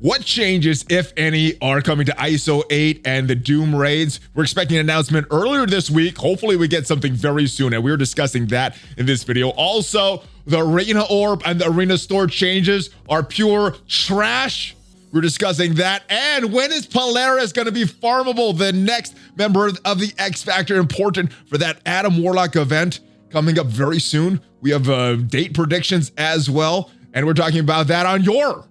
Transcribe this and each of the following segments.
What changes, if any, are coming to Iso-8 and the Doom raids? We're expecting an announcement earlier this week. Hopefully we get something very soon, and we're discussing that in this video. Also, the Arena Orb and the Arena Store changes are pure trash. We're discussing that. And when is Polaris going to be farmable? The next member of the X Factor, important for that Adam Warlock event coming up very soon. We have date predictions as well. And we're talking about that on your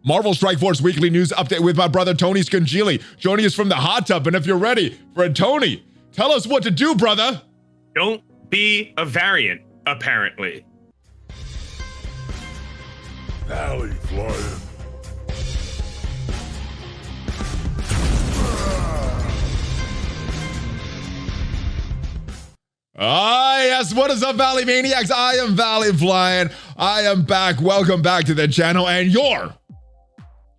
Marvel Strike Force Weekly News Update with my brother Tony Scungili, joining us from the hot tub. And if you're ready for a Tony, tell us what to do, brother. Don't be a variant, apparently. ValleyFlyin. Ah, yes, what is up, Valley Maniacs? I am ValleyFlyin. I am back. Welcome back to the channel and your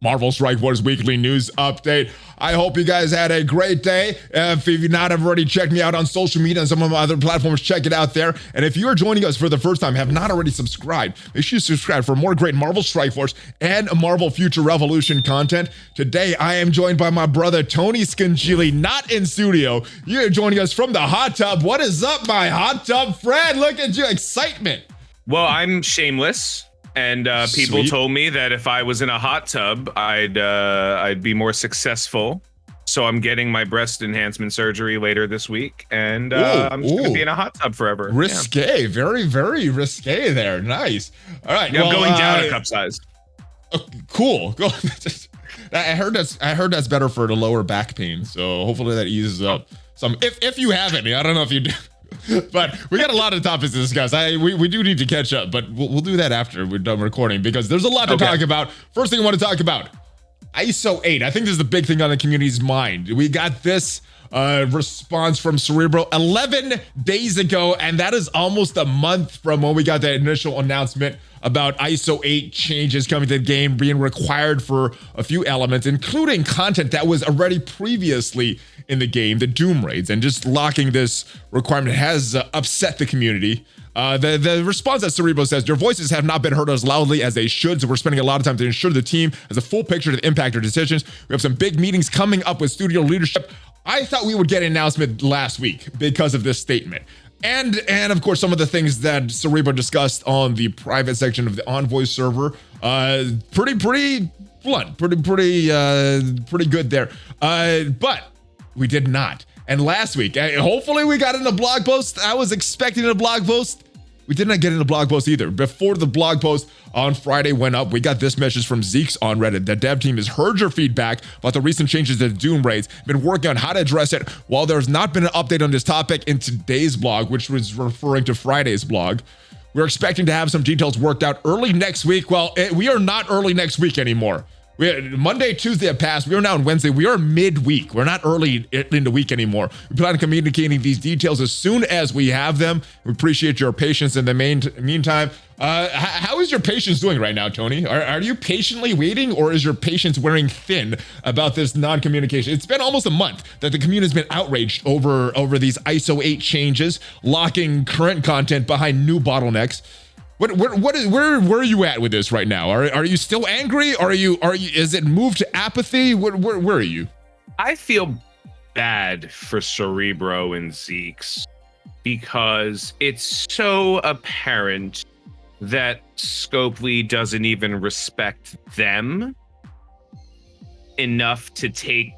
Marvel Strike Force Weekly News Update. I hope you guys had a great day. If you've not already checked me out on social media and some of my other platforms, check it out there. And if you are joining us for the first time, have not already subscribed, make sure you subscribe for more great Marvel Strike Force and Marvel Future Revolution content. Today, I am joined by my brother Tony Scungili, not in studio. You're joining us from the hot tub. What is up, my hot tub friend? Look at your excitement. Well, I'm shameless. And people Sweet. told me that if I was in a hot tub, I'd be more successful. So I'm getting my breast enhancement surgery later this week, and I'm just gonna be in a hot tub forever. Risque, very, very risque there. Nice. All right, Yeah, I'm going down a cup size. Cool. I heard that's better for the lower back pain. So hopefully that eases up some. If you have any, I don't know if you do. But we got a lot of topics to discuss. We do need to catch up, but we'll do that after we're done recording because there's a lot to talk about. First thing I want to talk about, Iso-8. I think this is the big thing on the community's mind. We got this response from Cerebro 11 days ago, and that is almost a month from when we got that initial announcement about Iso-8 changes coming to the game, being required for a few elements, including content that was already previously in the game, the Doom raids, and just locking this requirement has upset the community. The response that Cerebro says, your voices have not been heard as loudly as they should, so we're spending a lot of time to ensure the team has a full picture to impact our decisions. We have some big meetings coming up with studio leadership. I thought we would get an announcement last week because of this statement. And of course, some of the things that Cerebro discussed on the private section of the Envoy server, pretty blunt, pretty good there. But we did not. And last week, hopefully we got in a blog post. I was expecting a blog post. We did not get in a blog post either. Before the blog post on Friday went up, we got this message from Zeeks on Reddit. The dev team has heard your feedback about the recent changes to the Doom raids, been working on how to address it. While there's not been an update on this topic in today's blog, which was referring to Friday's blog, we're expecting to have some details worked out early next week. Well, we are not early next week anymore. Monday, Tuesday have passed. We are now on Wednesday. We are midweek. We're not early in the week anymore. We plan on communicating these details as soon as we have them. We appreciate your patience in the meantime. How is your patience doing right now, Tony? Are you patiently waiting, or is your patience wearing thin about this non-communication? It's been almost a month that the community has been outraged over these Iso-8 changes, locking current content behind new bottlenecks. Where are you at with this right now? Are you still angry? Is it moved to apathy? Where are you? I feel bad for Cerebro and Zeeks because it's so apparent that Scopely doesn't even respect them enough to take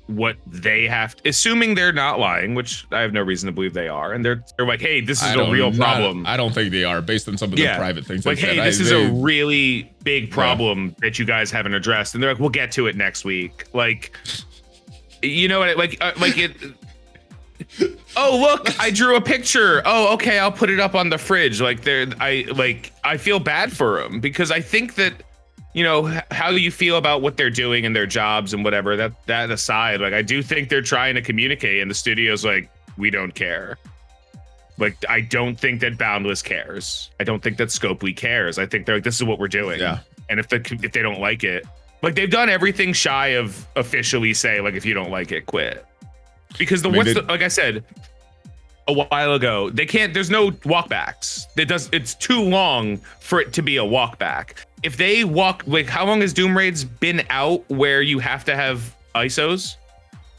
what they have to, assuming they're not lying, which I have no reason to believe they are, and they're like, hey, this is a real problem. I don't think they are, based on some of the private things. Like, hey, this is a really big problem that you guys haven't addressed, and they're like, we'll get to it next week. Like, you know what? Like it. Oh, look, I drew a picture. Oh, okay, I'll put it up on the fridge. Like, I feel bad for them because I think that, you know, how you feel about what they're doing and their jobs and whatever, that aside, like, I do think they're trying to communicate, and the studio's like, we don't care. Like, I don't think that Boundless cares. I don't think that Scopely cares. I think they're like, this is what we're doing. Yeah. And if they don't like it, like, they've done everything shy of officially say, like, if you don't like it, quit. Because like I said a while ago, they can't, there's no walkbacks. It's too long for it to be a walkback. if they walk, like, how long has Doom Raids been out where you have to have ISOs?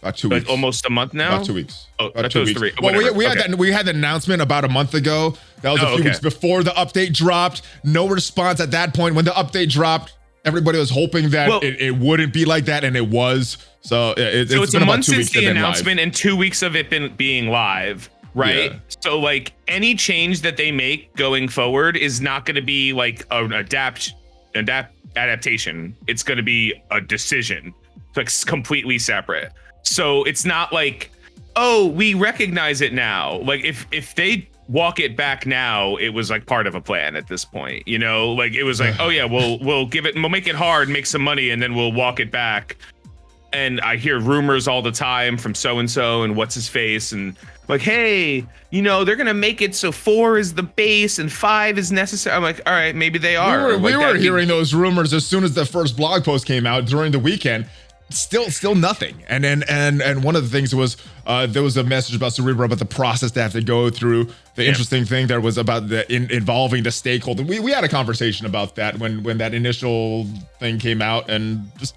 About 2 Like weeks. almost a month now. About 2 weeks. Oh, about I 2 thought it was weeks. 3. Well, Whatever. we had the announcement about a month ago. That was a few weeks before the update dropped. No response at that point. When the update dropped, everybody was hoping that it wouldn't be like that, and it was. So it's a been month about 2 since weeks the they've been announcement and 2 weeks of it being live, right? Yeah. So like any change that they make going forward is not going to be like an adaptation. It's going to be a decision, like completely separate. So it's not like, oh, we recognize it now. Like if they walk it back now, it was like part of a plan at this point, you know, like it was like, oh yeah, we'll make it hard, make some money, and then we'll walk it back. And I hear rumors all the time from so-and-so and what's his face, and like, hey, you know, they're gonna make it so 4 is the base and 5 is necessary. I'm like, all right, maybe they are. We were hearing those rumors as soon as the first blog post came out during the weekend. Still nothing. And then one of the things was there was a message about Cerebro about the process they have to go through. The interesting thing there was about involving the stakeholder. We had a conversation about that when that initial thing came out, and just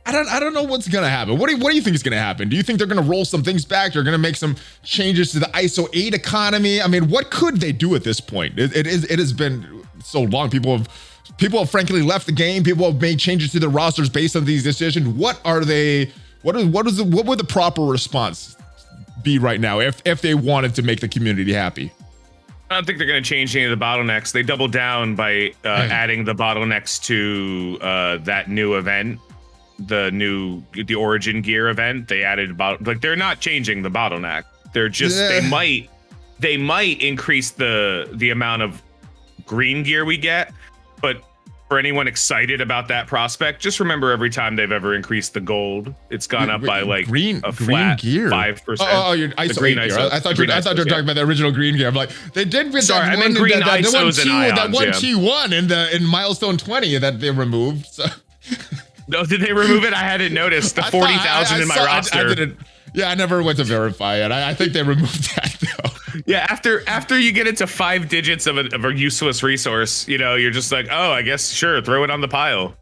I don't know what's gonna happen. What do you think is gonna happen? Do you think they're gonna roll some things back? They're gonna make some changes to the Iso-8 economy? I mean, what could they do at this point? It has been so long. People have frankly left the game. People have made changes to their rosters based on these decisions. What are they? What would the proper response be right now if they wanted to make the community happy? I don't think they're going to change any of the bottlenecks. They doubled down by adding the bottlenecks to that new event, the Origin Gear event. They added like they're not changing the bottleneck. They're just they might increase the amount of green gear we get. But for anyone excited about that prospect, just remember every time they've ever increased the gold, it's gone up by like a flat gear 5%. Oh, you're Iso-8 gear. I thought you were talking about the original green gear. I'm like, they did with Sorry, that I meant green ISOs and ions, that one T1 in milestone 20 that they removed. So. No, did they remove it? I hadn't noticed the 40,000 in my roster. I never went to verify it. I think they removed that though. Yeah, after you get into 5 digits of a useless resource, you know, you're just like, oh, I guess sure, throw it on the pile.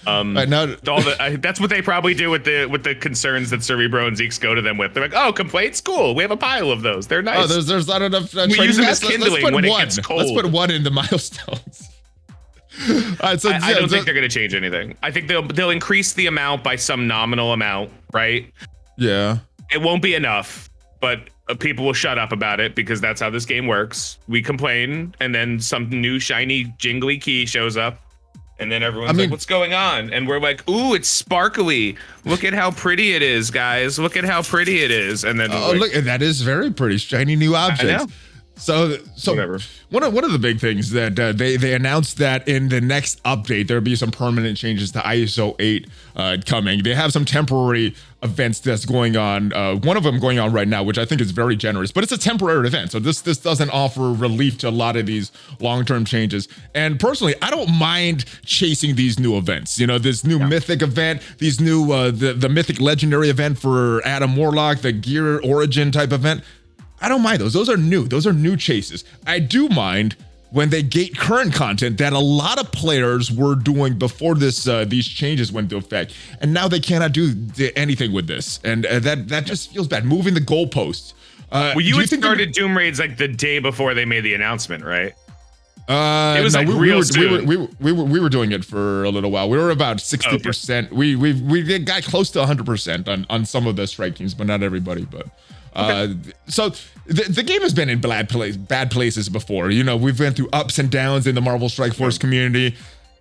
That's what they probably do with the concerns that Cerebro and Zeeks go to them with. They're like, oh, complaints, cool. We have a pile of those. They're nice. Oh, there's not enough. We use them as kindling when it gets cold. Let's put 1 in the milestones. All right, I don't think they're going to change anything. I think they'll increase the amount by some nominal amount, right? Yeah. It won't be enough, but people will shut up about it because that's how this game works. We complain, and then some new shiny jingly key shows up, and then everyone's like, what's going on? And we're like, ooh, it's sparkly. Look at how pretty it is, guys. Look at how pretty it is. And then look, that is very pretty. Shiny new objects. I know. So whatever. One of the big things that they announced that in the next update there'll be some permanent changes to Iso-8 coming. They have some temporary events that's going on. One of them going on right now, which I think is very generous, but it's a temporary event. So this doesn't offer relief to a lot of these long-term changes. And personally, I don't mind chasing these new events. You know, this new mythic event, these new the mythic legendary event for Adam Warlock, the Gear Origin type event. I don't mind those. Those are new. Those are new chases. I do mind when they gate current content that a lot of players were doing before these changes went into effect, and now they cannot do anything with this, and that just feels bad. Moving the goalposts. Well, you had started Doom Raids like the day before they made the announcement, right? It was real soon. We were doing it for a little while. We were about 60%. Okay. We got close to 100% on some of the strike teams, but not everybody. But. So the game has been in bad places before. You know, we've been through ups and downs in the Marvel Strike Force community.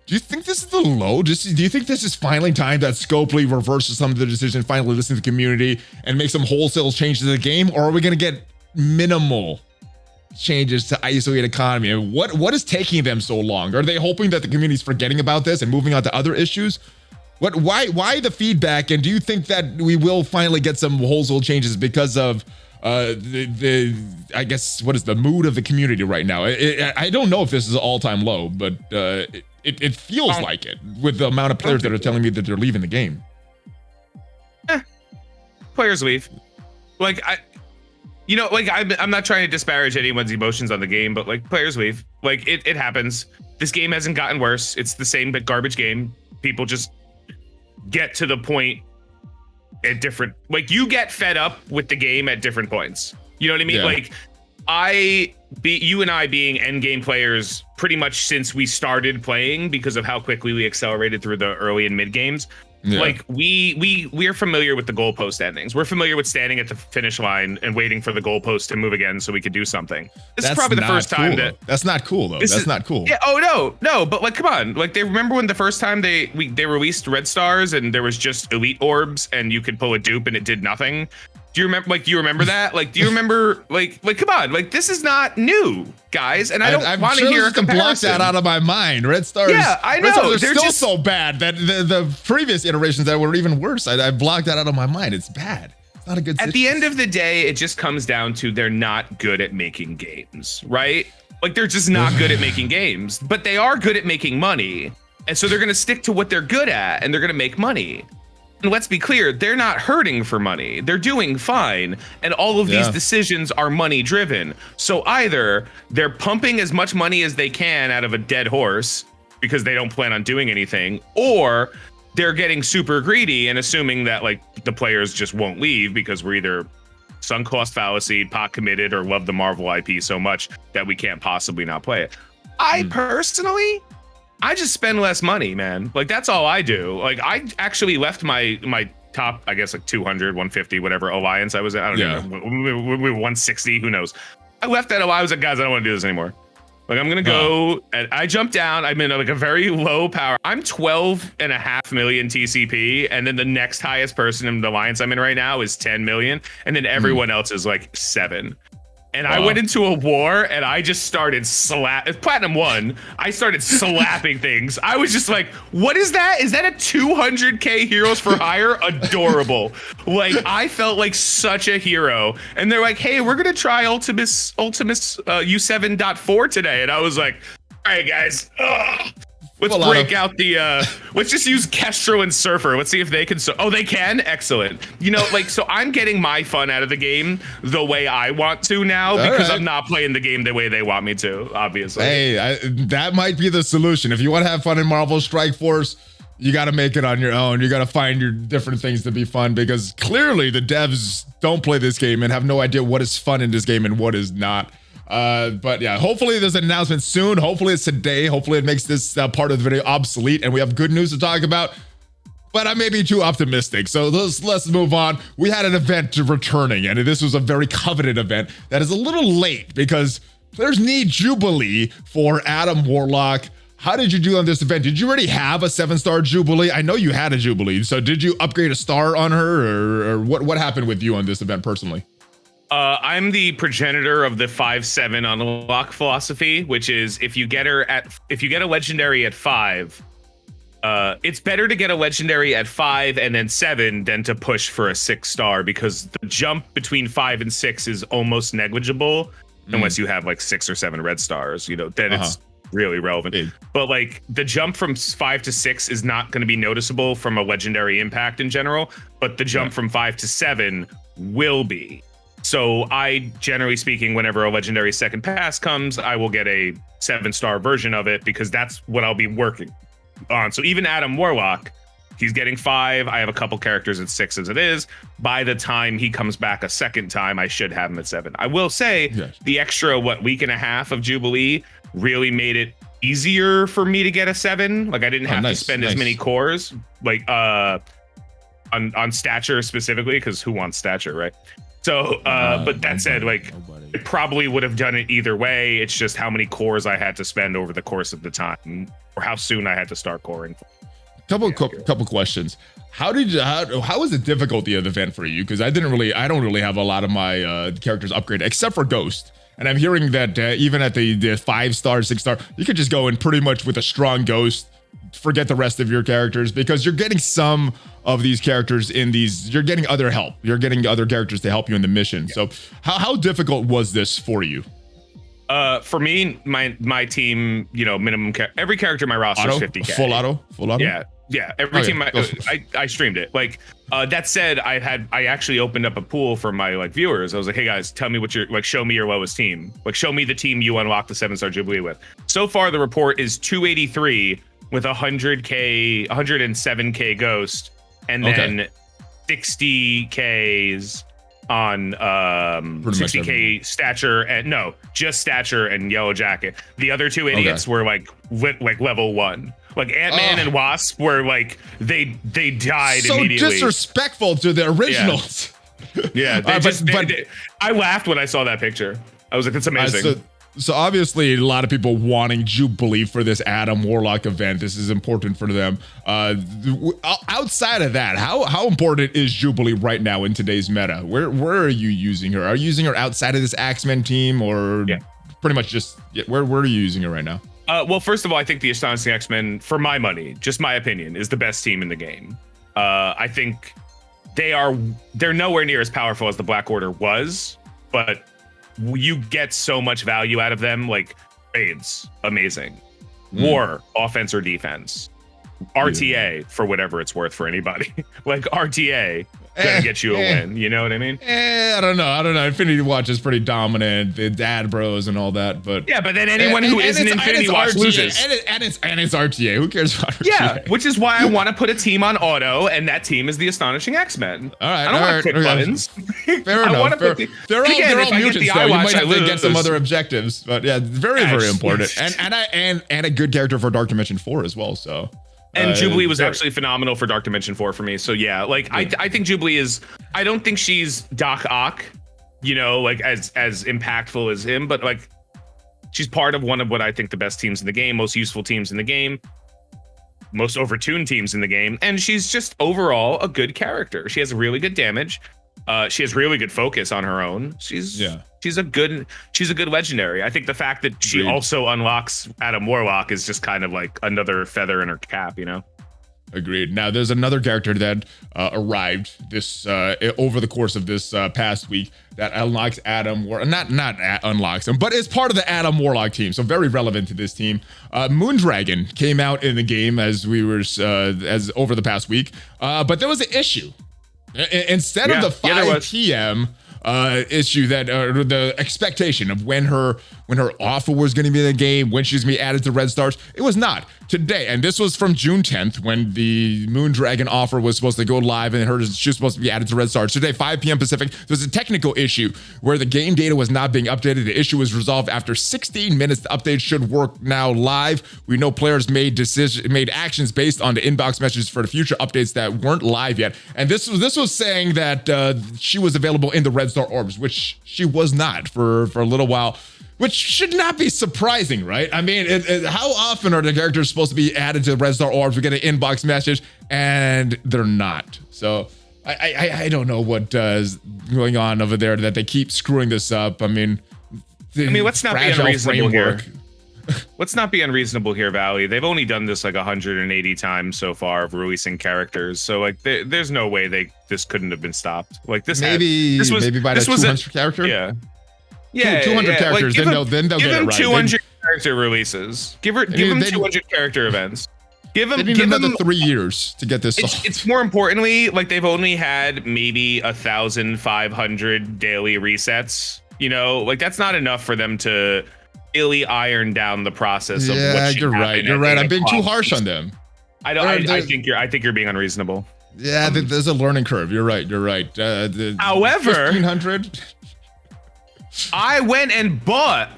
Do you think this is the low? Do you think this is finally time that Scopely reverses some of the decisions, finally listen to the community and make some wholesale changes to the game? Or are we going to get minimal changes to Iso-8 economy? And what is taking them so long? Are they hoping that the community's forgetting about this and moving on to other issues? Why the feedback? And do you think that we will finally get some wholesale changes because of I guess what is the mood of the community right now? I don't know if this is an all-time low, but it feels like it with the amount of players that are telling me that they're leaving the game. Players leave. Like I'm not trying to disparage anyone's emotions on the game, but like players leave. Like it happens. this game hasn't gotten worse. It's the same but garbage game. People just get to the point at different, like, you get fed up with the game at different points. You know what I mean? Yeah. Like, you and I being endgame players pretty much since we started playing because of how quickly we accelerated through the early and mid games. Yeah. Like we're familiar with the goalpost endings. We're familiar with standing at the finish line and waiting for the goalpost to move again so we could do something. This is probably the first time that that's not cool though. That's not cool. Yeah. Oh no. But like, come on. Like, they remember when the first time they released Red Stars and there was just elite orbs and you could pull a dupe and it did nothing. Do you remember? Like, do you remember that? Like, do you remember? Like, come on. Like, this is not new, guys. And I don't want to hear a comparison. Block that out of my mind. Red Stars. Yeah, I know. Red Stars are They're still just so bad that the previous iterations that were even worse. I blocked that out of my mind. It's bad. It's not a good. At the end of the day, it just comes down to they're not good at making games, right? Like, they're just not good at making games, but they are good at making money, and so they're gonna stick to what they're good at, and they're gonna make money. And let's be clear, they're not hurting for money. They're doing fine. And all of these decisions are money driven. So either they're pumping as much money as they can out of a dead horse because they don't plan on doing anything, or they're getting super greedy and assuming that, like, the players just won't leave because we're either sunk cost fallacy, pot committed, or love the Marvel IP so much that we can't possibly not play it. I personally, I just spend less money, man. Like, that's all I do. Like, I actually left my top, I guess, like 200, 150, whatever alliance I was in. I don't know. We were 160, who knows? I left that alliance. I was like, guys, I don't want to do this anymore. Like, I'm going to go, and I jumped down. I'm in like a very low power. I'm 12.5 million TCP. And then the next highest person in the alliance I'm in right now is 10 million. And then everyone else is like 7. And I went into a war and I just started Platinum 1. I started slapping things. I was just like, what is that? Is that a 200K Heroes for Hire? Adorable. Like, I felt like such a hero. And they're like, hey, we're going to try Ultimus U7.4 today. And I was like, all right, guys. Let's break out the, let's just use Kestrel and Surfer. Let's see if they can. Oh, they can? Excellent. You know, like, so I'm getting my fun out of the game the way I want to now because I'm not playing the game the way they want me to, obviously. Hey, that might be the solution. If you want to have fun in Marvel Strike Force, you got to make it on your own. You got to find your different things to be fun because clearly the devs don't play this game and have no idea what is fun in this game and what is not. But yeah, hopefully there's an announcement soon. Hopefully it's today. Hopefully it makes this part of the video obsolete and we have good news to talk about. But I may be too optimistic. So let's move on. We had an event returning, and this was a very coveted event that is a little late because players need Jubilee for Adam Warlock. How did you do on this event? Did you already have a 7-star Jubilee? I know you had a Jubilee. So did you upgrade a star on her, or what happened with you on this event personally? I'm the progenitor of the 5/7 unlock philosophy, which is if you get a legendary at 5, it's better to get a legendary at 5 and then 7 than to push for a 6-star because the jump between 5 and 6 is almost negligible unless you have like 6 or 7 red stars. You know, then it's really relevant. But like the jump from 5 to 6 is not going to be noticeable from a legendary impact in general, but the jump from 5 to 7 will be. So I, generally speaking, whenever a legendary second pass comes, I will get a 7-star version of it because that's what I'll be working on. So even Adam Warlock, he's getting 5. I have a couple characters at 6 as it is. By the time he comes back a second time, I should have him at 7. I will say the extra, week and a half of Jubilee really made it easier for me to get a 7. Like I didn't have to spend as many cores, like on stature specifically, because who wants stature, right? So, but that said, like, it probably would have done it either way. It's just how many cores I had to spend over the course of the time, or how soon I had to start coring. Couple questions. How was the difficulty of the event for you? Because I don't really have a lot of my characters upgraded except for Ghost. And I'm hearing that even at the 5-star, 6-star, you could just go in pretty much with a strong Ghost. Forget the rest of your characters because you're getting some of these characters in these. You're getting other help. You're getting other characters to help you in the mission. So how difficult was this for you? For me, my team, you know, minimum every character in my roster is 50K. Full auto. Yeah. Yeah, every Okay, team I streamed it. Like that said, I actually opened up a pool for my like viewers. I was like, hey guys, tell me what your like show me your lowest team. Like show me the team you unlocked the 7-star Jubilee with. So far the report is 283 with 100k, 107k ghost, and then 60k's on 60k stature and no, just stature and yellow jacket. The other two idiots were like level 1. Like Ant-Man and Wasp were like they died immediately. So disrespectful to the originals. Yeah, I laughed when I saw that picture. I was like, that's amazing. So obviously a lot of people wanting Jubilee for this Adam Warlock event. This is important for them. Outside of that, how important is Jubilee right now in today's meta? Where are you using her? Are you using her outside of this Axemen team, or pretty much just where are you using her right now? Well, first of all, I think the Astonishing X-Men, for my money, just my opinion, is the best team in the game. I think they're nowhere near as powerful as the Black Order was, but you get so much value out of them. Like raids, amazing. War, offense or defense. RTA, for whatever it's worth for anybody. Like RTA gonna get you a win. You know what I mean? I don't know. Infinity Watch is pretty dominant. The dad bros and all that, but yeah, but then anyone who isn't Infinity Watch loses. And it's RTA. Who cares about RTA? Yeah, which is why I want to put a team on auto, and that team is the Astonishing X-Men. All right, I don't want to click buttons. Fair enough. They're all mutants, though. You might have to get some other objectives, but yeah, very important. And a good character for Dark Dimension 4 as well. So. And Jubilee was actually phenomenal for Dark Dimension 4 for me. So yeah, like I think Jubilee is, I don't think she's Doc Ock, you know, like as impactful as him, but like she's part of one of what I think the best teams in the game, most useful teams in the game, most overtuned teams in the game. And she's just overall a good character. She has really good damage. She has really good focus on her own. She's a good legendary. I think the fact that she also unlocks Adam Warlock is just kind of like another feather in her cap, you know? Agreed. Now, there's another character that arrived this over the course of this past week that unlocks Adam, not unlocks him, but is part of the Adam Warlock team. So very relevant to this team. Moondragon came out in the game as over the past week, but there was an issue. Instead of the 5 p.m. Issue that the expectation of when her offer was going to be in the game, when she's going to be added to Red Stars, it was not today. And this was from June 10th when the Moondragon offer was supposed to go live and she was supposed to be added to Red Stars. Today, 5 p.m. Pacific, there's a technical issue where the game data was not being updated. The issue was resolved after 16 minutes. The update should work now live. We know players made actions based on the inbox messages for the future updates that weren't live yet. And this was saying that she was available in the Red Star Orbs, which she was not for a little while, which should not be surprising, right? I mean, how often are the characters supposed to be added to Red Star Orbs? We get an inbox message and they're not. So I don't know what is going on over there that they keep screwing this up. I mean, let's not be unreasonable here. Let's not be unreasonable here, Valley. They've only done this like 180 times so far of releasing characters. So like, there's no way this couldn't have been stopped. Like this, maybe by the 200 character. Yeah, 200 characters. Like, then they'll get it right. 200 character releases. Give them 200 character events. Give them another 3 years to get this. It's more importantly, like they've only had maybe 1,500 daily resets. You know, like that's not enough for them to really iron down the process of what should happen. You're right. I'm being too harsh on them. I think you're being unreasonable. Yeah, there's a learning curve. You're right. However, 1,500. I went and bought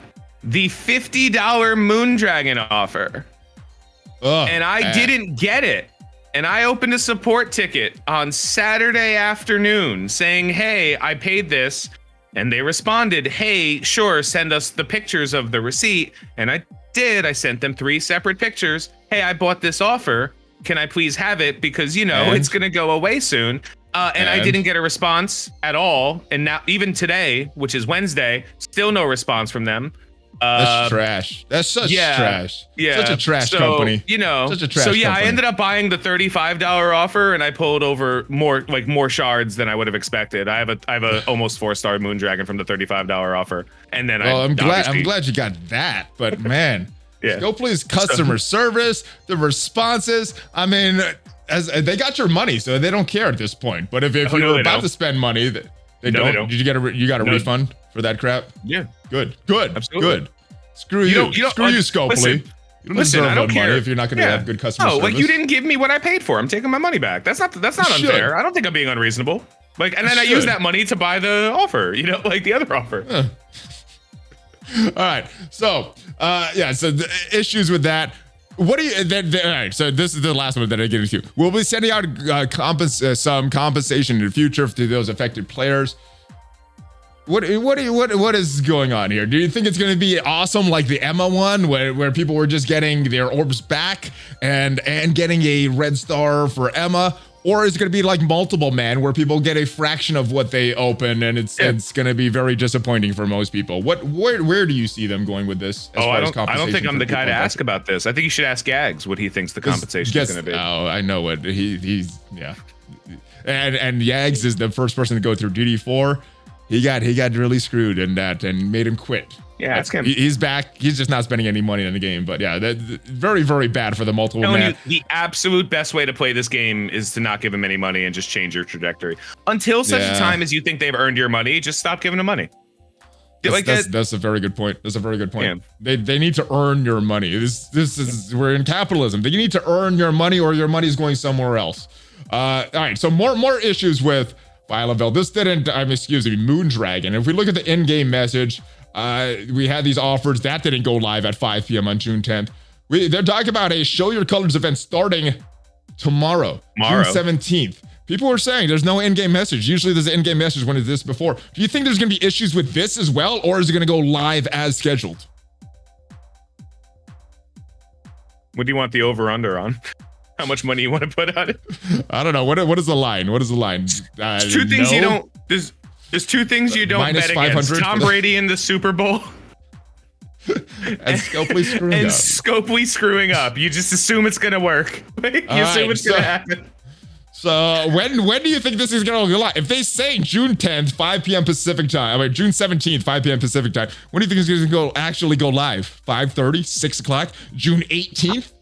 the $50 Moondragon offer, and I didn't get it. And I opened a support ticket on Saturday afternoon saying, "Hey, I paid this." And they responded, "Hey, sure, send us the pictures of the receipt." And I did. I sent them 3 separate pictures. "Hey, I bought this offer. Can I please have it? Because, you know, it's going to go away soon." And I didn't get a response at all. And now, even today, which is Wednesday, still no response from them. That's trash. That's such trash. Yeah. Such a trash company. You know, such a trash company. I ended up buying the $35 offer and I pulled over more shards than I would have expected. I have a almost 4-star Moondragon from the $35 offer. And then I'm glad you got that, but man. Yeah. Go please customer service, the responses. I mean, as they got your money, so they don't care at this point. But if Oh, you no, were they about don't. to spend money, they No, they don't. don't. Did you get a No. refund for that crap? Yeah. Good. Absolutely. Good. Screw you. Screw you, Scopely. Listen, You don't listen, deserve I don't that care. money if you're not going to have good customer service. like you didn't give me what I paid for. I'm taking my money back. That's not should. unfair. I don't think I'm being unreasonable. Like, and then I use that money to buy the offer. You know, like the other offer. All right. So, so the issues with that. What do you? All right. So this is the last one that I get into. We'll be sending out some compensation in the future to those affected players. What is going on here? Do you think it's going to be awesome like the Emma one where people were just getting their orbs back and getting a red star for Emma? Or is it going to be like multiple man where people get a fraction of what they open and it's going to be very disappointing for most people? Where do you see them going with this? As far as I don't think I'm the guy to people ask about this. I think you should ask Gags what he thinks the compensation is going to be. Oh, I know what he's And Yags is the first person to go through DD4. He got really screwed in that and made him quit. Yeah, ask him. He's back. He's just not spending any money in the game. But yeah, that's very, very bad for the multiple man. The absolute best way to play this game is to not give him any money and just change your trajectory. Until such a time as you think they've earned your money, just stop giving them money. That's a very good point. That's a very good point. Yeah. They need to earn your money. This is we're in capitalism. You need to earn your money or your money's going somewhere else. All right, so more issues with Phlyavell. This didn't, Moondragon. If we look at the in-game message, we had these offers that didn't go live at 5 p.m. on June 10th. They're talking about a Show Your Colors event starting tomorrow. June 17th. People were saying there's no in-game message. Usually there's an in-game message when it's this before. Do you think there's going to be issues with this as well, or is it going to go live as scheduled? What do you want the over-under on? How much money you want to put on it? I don't know. What is the line? What is the line? There's two things you don't. There's two things you don't bet against: Tom Brady in the Super Bowl, and Scopely screwing up. You just assume it's gonna work. You assume it's gonna happen. So when do you think this is gonna go live? If they say June 10th, 5 p.m. Pacific time, June 17th, 5 p.m. Pacific time, when do you think it's gonna actually go live? 5:30, 6 o'clock, June 18th?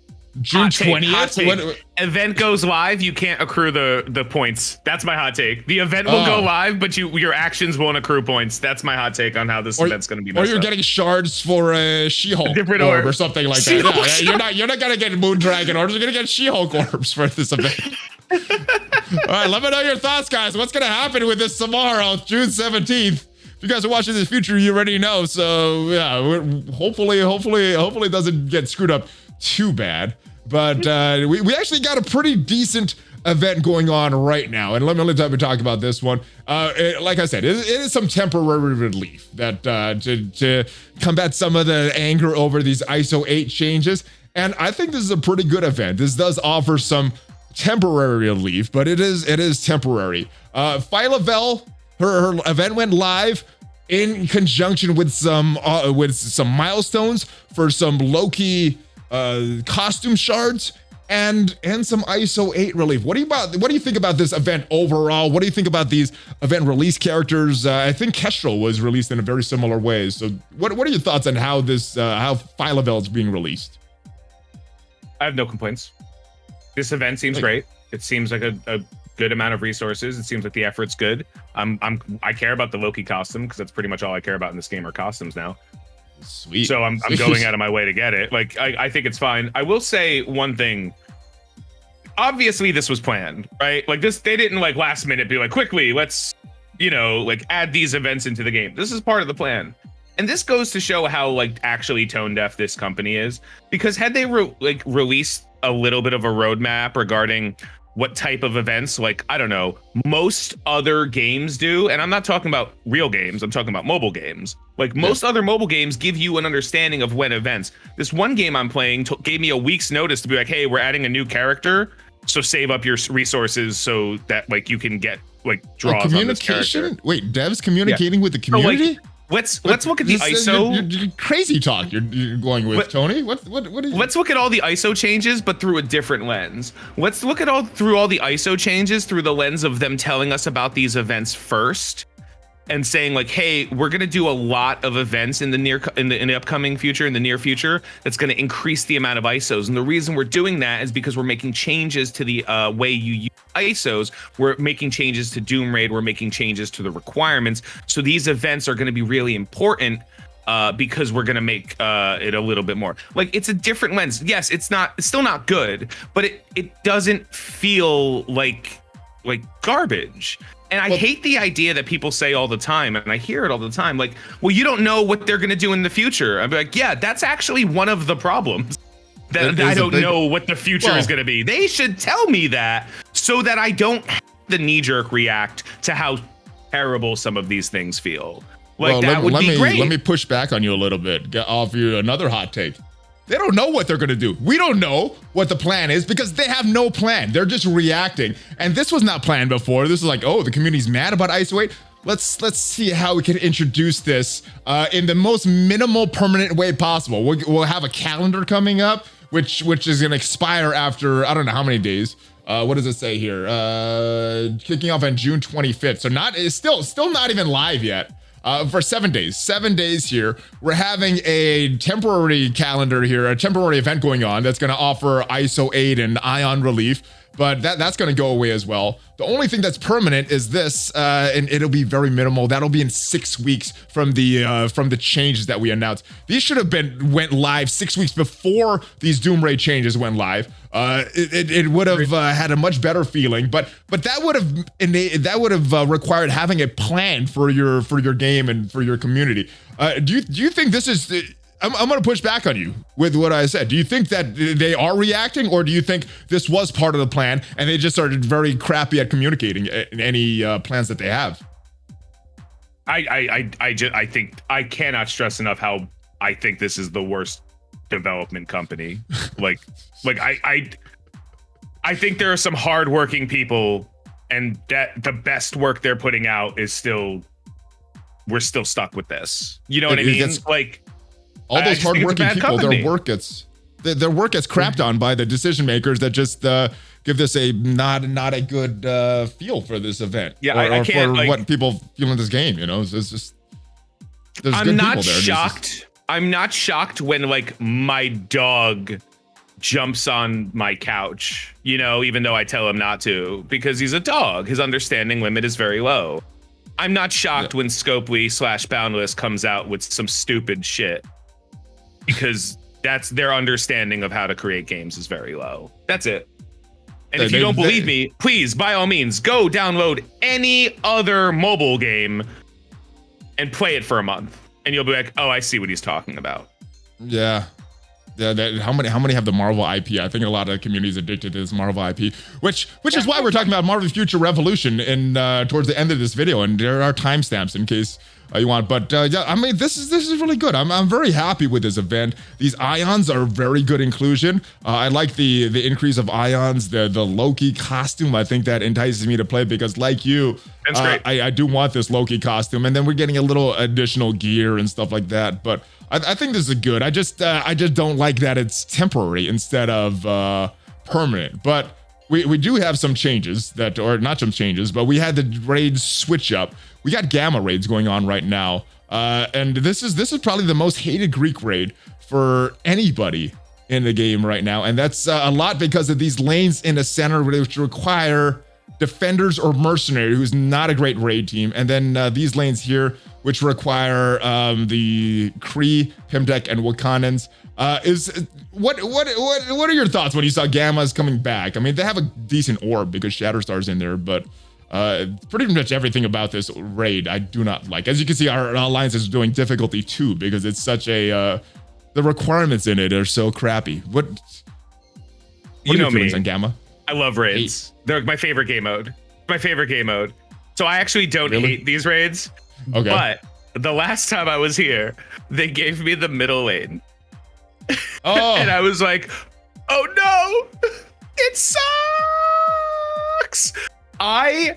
June 20th? Event goes live, you can't accrue the points. That's my hot take. The event will go live, but your actions won't accrue points. That's my hot take on how this event's going to be messed Or you're up. getting shards for a She-Hulk orb or something like that. Yeah, you're not going to get Moondragon orbs. You're going to get She-Hulk orbs for this event. All right, let me know your thoughts, guys. What's going to happen with this tomorrow, June 17th? If you guys are watching this future, you already know. So yeah, hopefully it doesn't get screwed up too bad. But we actually got a pretty decent event going on right now. And let me talk about this one. Like I said, it is some temporary relief that to combat some of the anger over these Iso-8 changes. And I think this is a pretty good event. This does offer some temporary relief, but it is temporary. Phlyavell, her event went live in conjunction with some milestones for some LOKI costume shards and some Iso-8 relief. What do you think about this event overall? What do you think about these event release characters? I think Kestrel was released in a very similar way. So what are your thoughts on how Phlyavell is being released? I have no complaints. This event seems great. It seems like a good amount of resources. It seems like the effort's good. I care about the LOKI costume because that's pretty much all I care about in this game are costumes now. Sweet. So I'm going out of my way to get it. Like I think it's fine. I will say one thing. Obviously this was planned, right? Like they didn't like last minute be like, quickly, let's, like add these events into the game. This is part of the plan. And this goes to show how like actually tone deaf this company is, because had they released a little bit of a roadmap regarding what type of events, like, I don't know, most other games do. And I'm not talking about real games. I'm talking about mobile games. Like most other mobile games give you an understanding of when events. This one game I'm playing gave me a week's notice to be like, hey, we're adding a new character. So save up your resources so that like you can get like draws on this character. Wait, devs communicating with the community? So, let's look at the ISO. You're crazy talk. You're going with Tony. What are you? Let's look at all the ISO changes, but through a different lens. Let's look at through all the ISO changes through the lens of them telling us about these events first, and saying like, hey, we're going to do a lot of events in the upcoming future, in the near future, that's going to increase the amount of ISOs. And the reason we're doing that is because we're making changes to the way you use ISOs. We're making changes to Doom Raid. We're making changes to the requirements. So these events are going to be really important because we're going to make it a little bit more. Like, it's a different lens. Yes, it's still not good, but it doesn't feel like garbage. And I hate the idea that people say all the time, and I hear it all the time, like, well, you don't know what they're going to do in the future. I'm like, yeah, that's actually one of the problems. That I don't know what the future is going to be. They should tell me that so that I don't have the knee-jerk react to how terrible some of these things feel. Like, that would be great. Let me push back on you a little bit. Offer you another hot take. They don't know what they're going to do. We don't know what the plan is because they have no plan. They're just reacting. And this was not planned before. This is like, oh, the community's mad about Iso-8. Let's see how we can introduce this in the most minimal permanent way possible. We'll have a calendar coming up, which is going to expire after, I don't know how many days. What does it say here? Kicking off on June 25th. So it's still not even live yet. For 7 days. 7 days here. We're having a temporary calendar here, a temporary event going on that's going to offer Iso-8 and Ion relief, but that's going to go away as well. The only thing that's permanent is this, and it'll be very minimal. That'll be in 6 weeks from the changes that we announced. These should have went live 6 weeks before these Doom Raid changes went live. It would have had a much better feeling, but that would have required having a plan for your game and for your community. Do you think this is? I'm going to push back on you with what I said. Do you think that they are reacting, or do you think this was part of the plan and they just started very crappy at communicating any plans that they have? I think I cannot stress enough how I think this is the worst development company. I think there are some hardworking people, and that the best work they're putting out is we're still stuck with this. You know what I mean? Like, all those hardworking people, their work gets crapped on by the decision makers that just give this a not a good feel for this event. Yeah, or I can't, for what people feel in this game. You know, it's just there's I'm good not people there. shocked. I'm not shocked when like my dog jumps on my couch, you know, even though I tell him not to, because he's a dog. His understanding limit is very low. I'm not shocked when Scopely/Boundless comes out with some stupid shit, because that's their understanding of how to create games is very low. That's it. And if you don't believe me, please, by all means, go download any other mobile game and play it for a month. And you'll be like, oh, I see what he's talking about. Yeah. How many have the Marvel IP? I think a lot of communities addicted to this Marvel IP, which is why we're talking about Marvel Future Revolution in towards the end of this video, and there are timestamps in case you want. But yeah, I mean, this is really good. I'm very happy with this event. These Ions are very good inclusion. I like the increase of Ions, the Loki costume. I think that entices me to play because, like you, that's great. I do want this Loki costume, and then we're getting a little additional gear and stuff like that. But I think this is good. I just don't like that it's temporary instead of permanent. But we do have some changes or not some changes, but we had the raids switch up. We got gamma raids going on right now, and this is probably the most hated Greek raid for anybody in the game right now, and that's a lot because of these lanes in the center which require defenders or mercenary, who's not a great raid team, and then these lanes here which require the Kree, Pimdek, and Wakandans. What are your thoughts when you saw Gammas coming back? I mean, they have a decent orb because Shatterstar's in there, but pretty much everything about this raid I do not like. As you can see, our alliance is doing difficulty 2 because it's such a the requirements in it are so crappy. What you are know your feelings me on Gamma? I love raids. They're my favorite game mode. So I actually don't hate these raids. Okay. But the last time I was here, they gave me the middle lane. Oh. And I was like, oh no, it sucks. I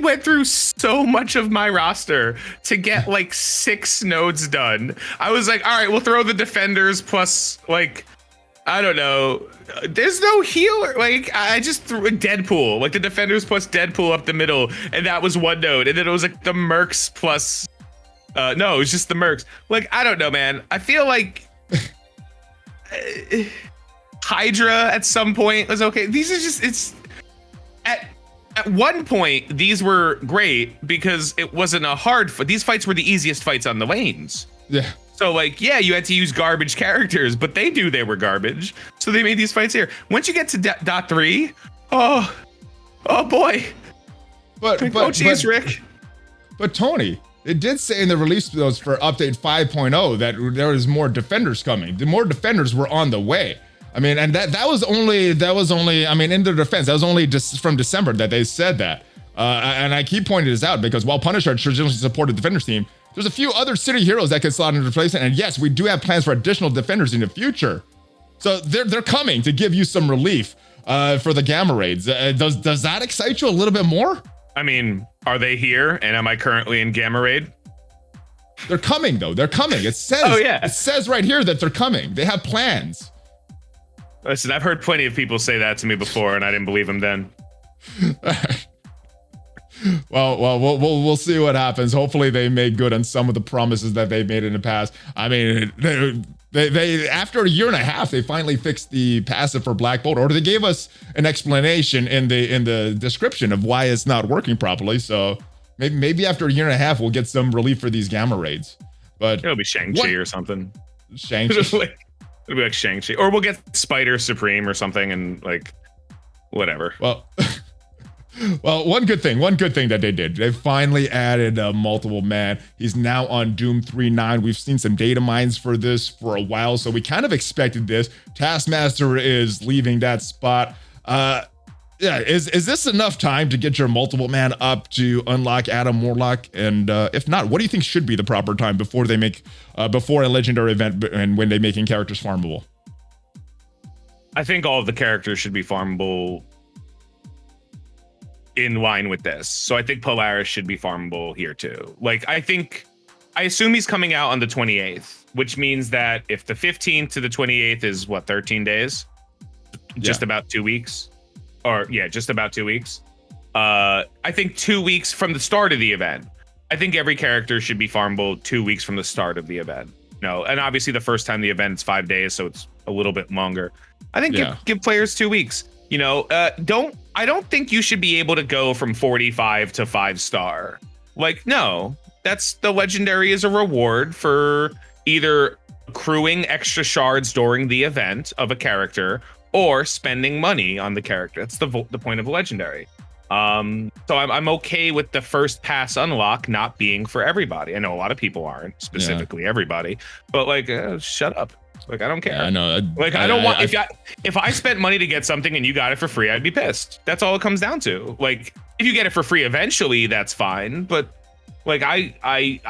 went through so much of my roster to get like 6 nodes done. I was like, all right, we'll throw the defenders plus like I don't know. There's no healer. Like, I just threw a Deadpool. Like, the defenders plus Deadpool up the middle, and that was one node. And then it was like the Mercs plus. No, it was just the Mercs. Like, I don't know, man. I feel like Hydra at some point was okay. These are just, it's at one point these were great because it wasn't a hard fight. These fights were the easiest fights on the lanes. Yeah. So like, yeah, you had to use garbage characters, but they knew they were garbage, so they made these fights here. Once you get to dot 3, oh boy. But geez, Rick. But Tony, it did say in the release notes for update 5.0 that there was more defenders coming. The more defenders were on the way. I mean, and that was only. I mean, in their defense, that was only just from December that they said that. And I keep pointing this out because while Punisher traditionally supported the defenders team, there's a few other city heroes that can slot into replacement. And yes, we do have plans for additional defenders in the future. So they're coming to give you some relief for the gamma raids. Does that excite you a little bit more? I mean, are they here? And am I currently in gamma raid? They're coming though. They're coming. It says. Oh, yeah. It says right here that they're coming. They have plans. Listen, I've heard plenty of people say that to me before, and I didn't believe them then. Well, we'll see what happens. Hopefully, they make good on some of the promises that they made in the past. I mean, they after a year and a half, they finally fixed the passive for Black Bolt, or they gave us an explanation in the description of why it's not working properly. So maybe after a year and a half, we'll get some relief for these gamma raids. But it'll be Shang-Chi or something. Shang-Chi. It'll be like Shang-Chi, or we'll get Spider Supreme or something, and like whatever. Well, one good thing that they did, they finally added multiple man. He's now on Doom 3.9. We've seen some data mines for this for a while, so we kind of expected this. Taskmaster is leaving that spot. Yeah, is this enough time to get your multiple man up to unlock Adam Warlock? And if not, what do you think should be the proper time before they make before a legendary event and when they making characters farmable? I think all of the characters should be farmable in line with this. So I think Polaris should be farmable here too. Like, I assume he's coming out on the 28th, which means that if the 15th to the 28th is what, 13 days? Just about 2 weeks. Or yeah, just about 2 weeks. I think 2 weeks from the start of the event. I think every character should be farmable 2 weeks from the start of the event. No, and obviously the first time the event's 5 days, so it's a little bit longer. I think give players 2 weeks. You know, I don't think you should be able to go from 45 to 5-star. Like, no, that's the legendary is a reward for either accruing extra shards during the event of a character or spending money on the character. That's the point of a legendary. So I'm okay with the first pass unlock not being for everybody. I know a lot of people aren't, specifically everybody, but like, shut up. Like, I don't care. Yeah, I know. Like, I don't want, if I spent money to get something and you got it for free, I'd be pissed. That's all it comes down to. Like, if you get it for free eventually, that's fine. But like, I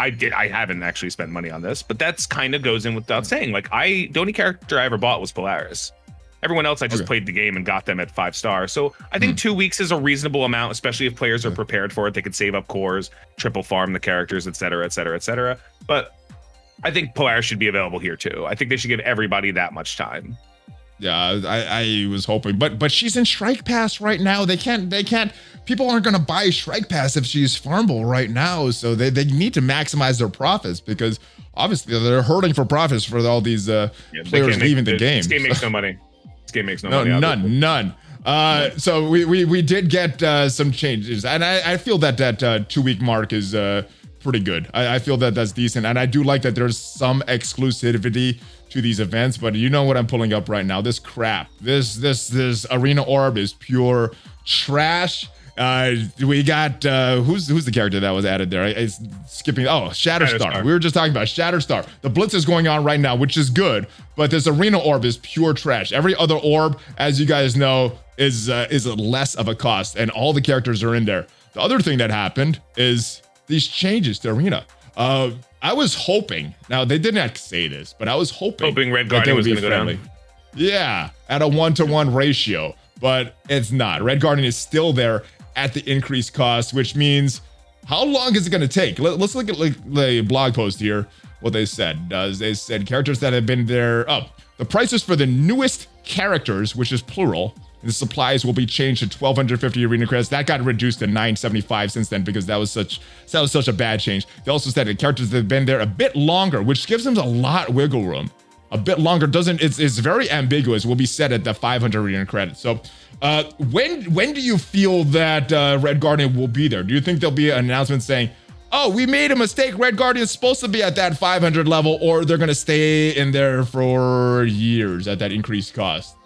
haven't actually spent money on this, but that's kind of goes in without saying. Like, the only character I ever bought was Polaris. Everyone else, I just played the game and got them at 5-star. So I think 2 weeks is a reasonable amount, especially if players are prepared for it. They could save up cores, triple farm the characters, et cetera, et cetera, et cetera. But I think Polaris should be available here too. I think they should give everybody that much time. Yeah, I was hoping, but she's in Strike Pass right now. They can't. People aren't gonna buy Strike Pass if she's farmable right now. So they need to maximize their profits because obviously they're hurting for profits for all these players leaving the game. This game makes no money. This game makes no money. None. So we did get some changes, and I feel that 2 week mark is pretty good. I feel that that's decent, and I do like that there's some exclusivity to these events. But you know what I'm pulling up right now? This crap. This arena orb is pure trash. We got who's the character that was added there? It's skipping. Oh, Shatterstar. We were just talking about Shatterstar. The blitz is going on right now, which is good, but this arena orb is pure trash. Every other orb, as you guys know, is less of a cost, and all the characters are in there. The other thing that happened is these changes to arena. I was hoping. Now they did not say this, but I was hoping Red Guardian was going to go down. Yeah, at a 1-to-1 ratio, but it's not. Red Guardian is still there at the increased cost, which means how long is it going to take? Let's look at like the blog post here. what they said. They said characters that have been there. Oh, the prices for the newest characters, which is plural, the supplies will be changed to 1,250 arena credits. That got reduced to 975 since then because that was such a bad change. They also said that characters that have been there a bit longer, which gives them a lot of wiggle room. A bit longer it's very ambiguous. Will be set at the 500 arena credits. So when do you feel that Red Guardian will be there? Do you think there'll be an announcement saying, oh, we made a mistake, Red Guardian's supposed to be at that 500 level, or they're gonna stay in there for years at that increased cost?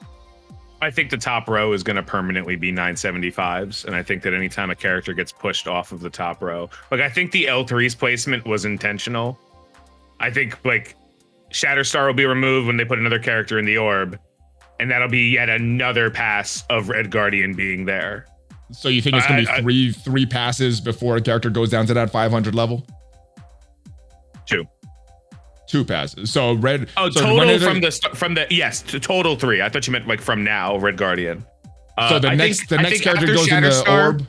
I think the top row is going to permanently be 975s, and I think that anytime a character gets pushed off of the top row, like I think the L3's placement was intentional. I think like Shatterstar will be removed when they put another character in the orb, and that'll be yet another pass of Red Guardian being there. So you think it's going to be three passes before a character goes down to that 500 level? Two passes. So red. Oh, so total from the yes, to total 3. I thought you meant like from now, Red Guardian. So the next character goes in the orb.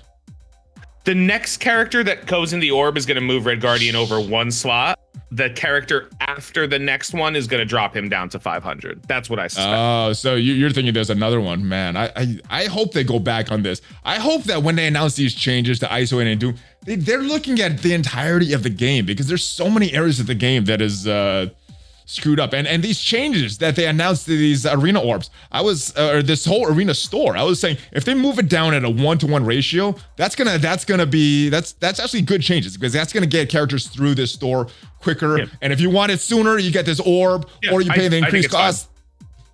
The next character that goes in the orb is going to move Red Guardian over 1 slot. The character after the next one is going to drop him down to 500. That's what I suspect. Oh, so you're thinking there's another one, man. I hope they go back on this. I hope that when they announce these changes to Iso-8 and Doom, they're looking at the entirety of the game, because there's so many areas of the game that is screwed up. And these changes that they announced to these arena orbs, or this whole arena store, I was saying if they move it down at a 1-to-1 ratio, that's actually good changes, because that's gonna get characters through this store quicker. Yeah. And if you want it sooner, you get this orb, or you pay the increased cost.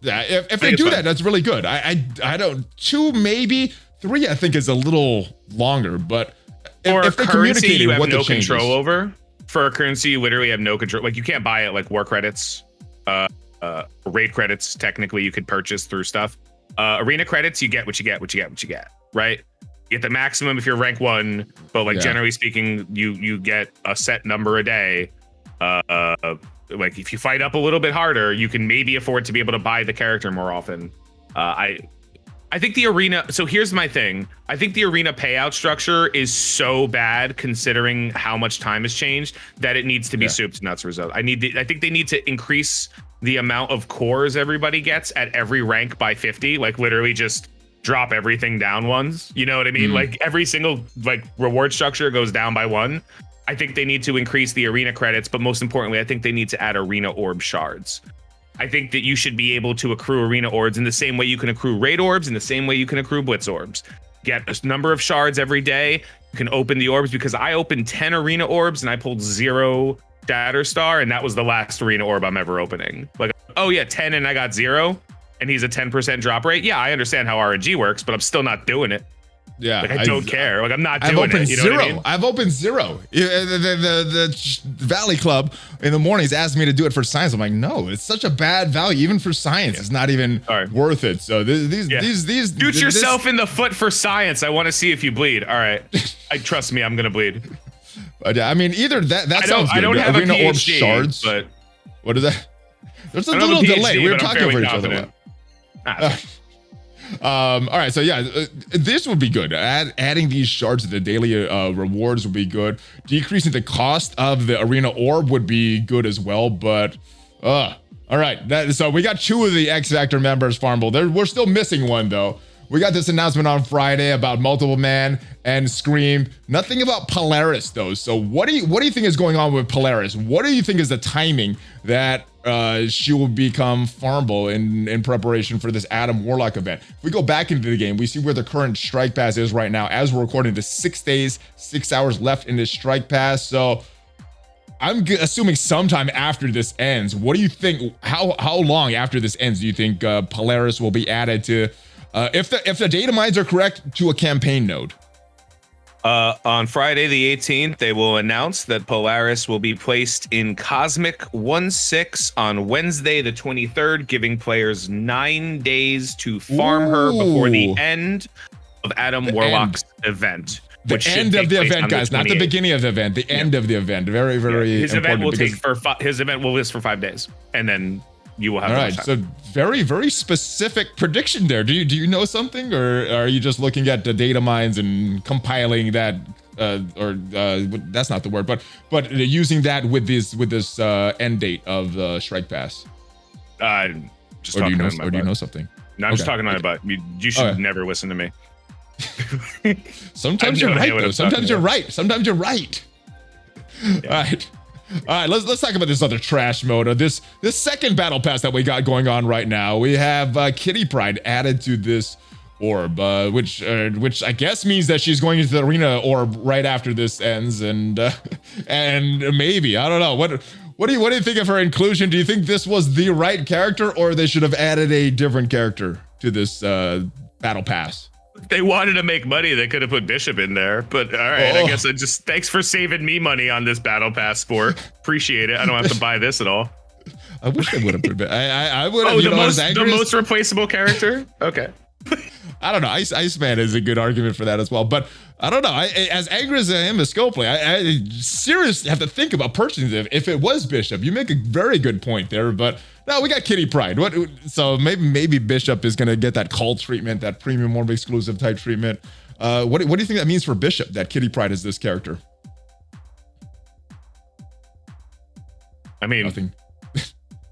Yeah, if they do that, that's really good. I don't 2, maybe 3. I think is a little longer, but if they communicate you have what no the changes. Control over. For a currency, you literally have no control. Like you can't buy it like war credits, raid credits. Technically, you could purchase through stuff. Arena credits, you get what you get, right? You get the maximum if you're rank 1, but like generally speaking, you get a set number a day. Like if you fight up a little bit harder, you can maybe afford to be able to buy the character more often. I think the arena, so here's my thing. I think the arena payout structure is so bad considering how much time has changed that it needs to be soup to nuts result. I think they need to increase the amount of cores everybody gets at every rank by 50, like literally just drop everything down ones. You know what I mean? Like every single like reward structure goes down by 1. I think they need to increase the arena credits, but most importantly, I think they need to add arena orb shards. I think that you should be able to accrue arena orbs in the same way you can accrue raid orbs, in the same way you can accrue blitz orbs. Get a number of shards every day. You can open the orbs, because I opened 10 arena orbs and I pulled 0 Shatterstar, and that was the last arena orb I'm ever opening. Like, oh yeah, 10 and I got 0, and he's a 10% drop rate. Yeah, I understand how RNG works, but I'm still not doing it. Yeah, like I don't care. Like I'm not doing it. You know 0. what I mean? I've opened 0. The Valley Club in the mornings asked me to do it for science. I'm like, no, it's such a bad value, even for science. It's not even worth it. So these shoot yourself in the foot for science. I want to see if you bleed. All right, trust me, I'm gonna bleed. But I mean, either that sounds good. I don't have arena a PhD, orb shards, but what is that? There's a little delay. We were talking over each other. All right, so yeah, this would be good. Adding these shards to the daily rewards would be good. Decreasing the cost of the arena orb would be good as well. But all right, so we got 2 of the X Factor members farmable. We're still missing 1 though. We got this announcement on Friday about Multiple Man and Scream. Nothing about Polaris though. So what do you think is going on with Polaris? What do you think is the timing that she will become farmable in preparation for this Adam Warlock event? If we go back into the game, we see where the current strike pass is right now. As we're recording, the 6 days, 6 hours left in this strike pass. So I'm assuming sometime after this ends. What do you think? How long after this ends do you think Polaris will be added to? If the data mines are correct, to a campaign node? On Friday the 18th, they will announce that Polaris will be placed in Cosmic 1/6 on Wednesday the 23rd, giving players 9 days to farm her before the end of Adam Warlock's event. The end of the event, guys, not the beginning of the event. The end of the event. Very, very his important. His event will list for 5 days, and then you will have. All right, so very, very specific prediction there. Do you know something, or are you just looking at the data mines and compiling that that's not the word, but using that with this end date of the Strike Pass. Just or do talking you know, on my or do you butt. know something? No, I'm just talking on my butt. You should never listen to me. Sometimes you're right, though. Sometimes you're right. Sometimes you're right. Yeah. All right. Let's talk about this other trash mode. This second battle pass that we got going on right now. We have Kitty Pryde added to this orb, which I guess means that she's going into the arena orb right after this ends, and maybe I don't know what do you think of her inclusion? Do you think this was the right character, or they should have added a different character to this battle pass? They wanted to make money. They could have put Bishop in there, but all right. I guess thanks for saving me money on this battle pass sport. Appreciate it. I don't have to buy this at all. I wish they would have put it. I would have. Oh, the most replaceable character. Okay. I don't know. Iceman is a good argument for that as well, but I don't know. As angry as I am as Scopely, I seriously have to think about purchasing it. If it was Bishop, you make a very good point there, but no, we got Kitty Pryde. So maybe Bishop is gonna get that cult treatment, that premium orb exclusive type treatment. What do you think that means for Bishop, that Kitty Pryde is this character? I mean, nothing.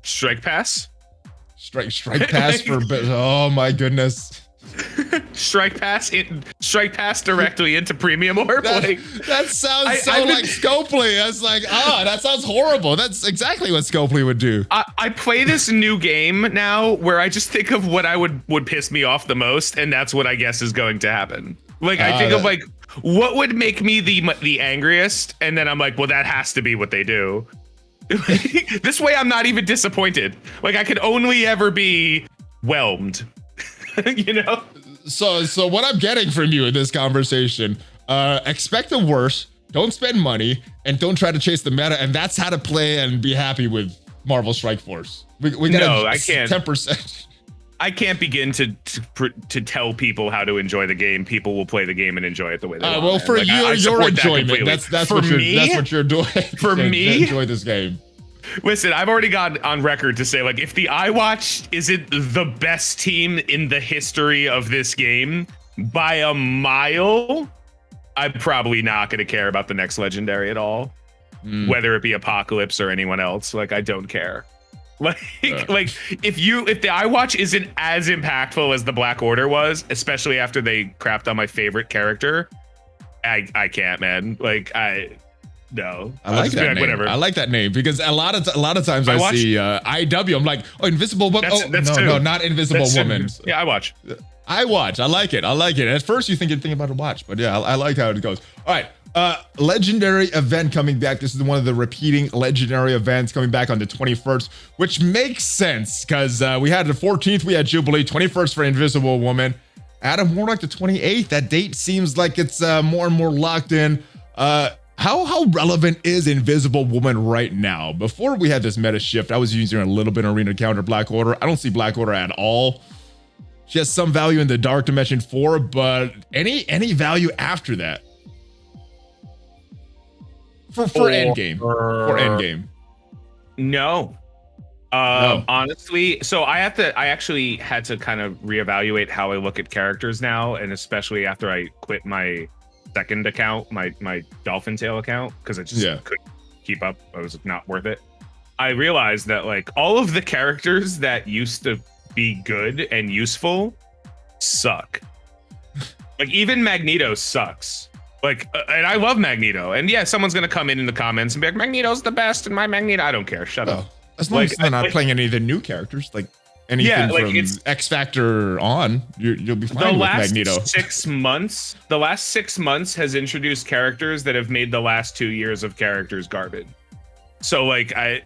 Strike Pass? Strike Pass for oh my goodness. Strike Pass directly into premium orb. That sounds like Scopely. I was like, that sounds horrible. That's exactly what Scopely would do. I play this new game now where I just think of what I would piss me off the most, and that's what I guess is going to happen. Like I think of like what would make me the angriest, and then I'm like, well, that has to be what they do. This way I'm not even disappointed. Like I could only ever be whelmed. You know? So what I'm getting from you in this conversation, expect the worst, don't spend money, and don't try to chase the meta, and that's how to play and be happy with Marvel Strike Force. We got I can't. 10%. I can't begin to tell people how to enjoy the game. People will play the game and enjoy it the way they want. Well, for your enjoyment, that's what you're doing. For me, enjoy this game. Listen, I've already got on record to say, like, if the iWatch isn't the best team in the history of this game by a mile, I'm probably not going to care about the next legendary at all, whether it be Apocalypse or anyone else. Like, I don't care. Like if the iWatch isn't as impactful as the Black Order was, especially after they crapped on my favorite character, I can't, man. Like no. I like that name. Whatever. I like that name because a lot of times I see IW. I'm like, oh, Invisible Woman. No, not Invisible Woman. Yeah, iWatch. I like it. At first you think you'd think about a watch, but yeah, I like how it goes. All right. Legendary event coming back. This is one of the repeating legendary events coming back on the 21st, which makes sense because we had the 14th, we had Jubilee, 21st for Invisible Woman. Adam Warlock the 28th. That date seems like it's more and more locked in. How relevant is Invisible Woman right now? Before we had this meta shift, I was using her a little bit in Arena to counter Black Order. I don't see Black Order at all. She has some value in the Dark Dimension 4, but any value after that? For endgame. For endgame. No. No. Honestly, so I actually had to kind of reevaluate how I look at characters now, and especially after I quit my second account, my Dolphin Tail account, because I just couldn't keep up. It was not worth it. I realized that like all of the characters that used to be good and useful suck. Like even Magneto sucks. Like, and I love Magneto. And yeah, someone's gonna come in the comments and be like, Magneto's the best, and my Magneto. I don't care. Shut up. As long as they're not playing any of the new characters, like anything from X Factor on, you'll be fine with Magneto. The last 6 months has introduced characters that have made the last 2 years of characters garbage. So like I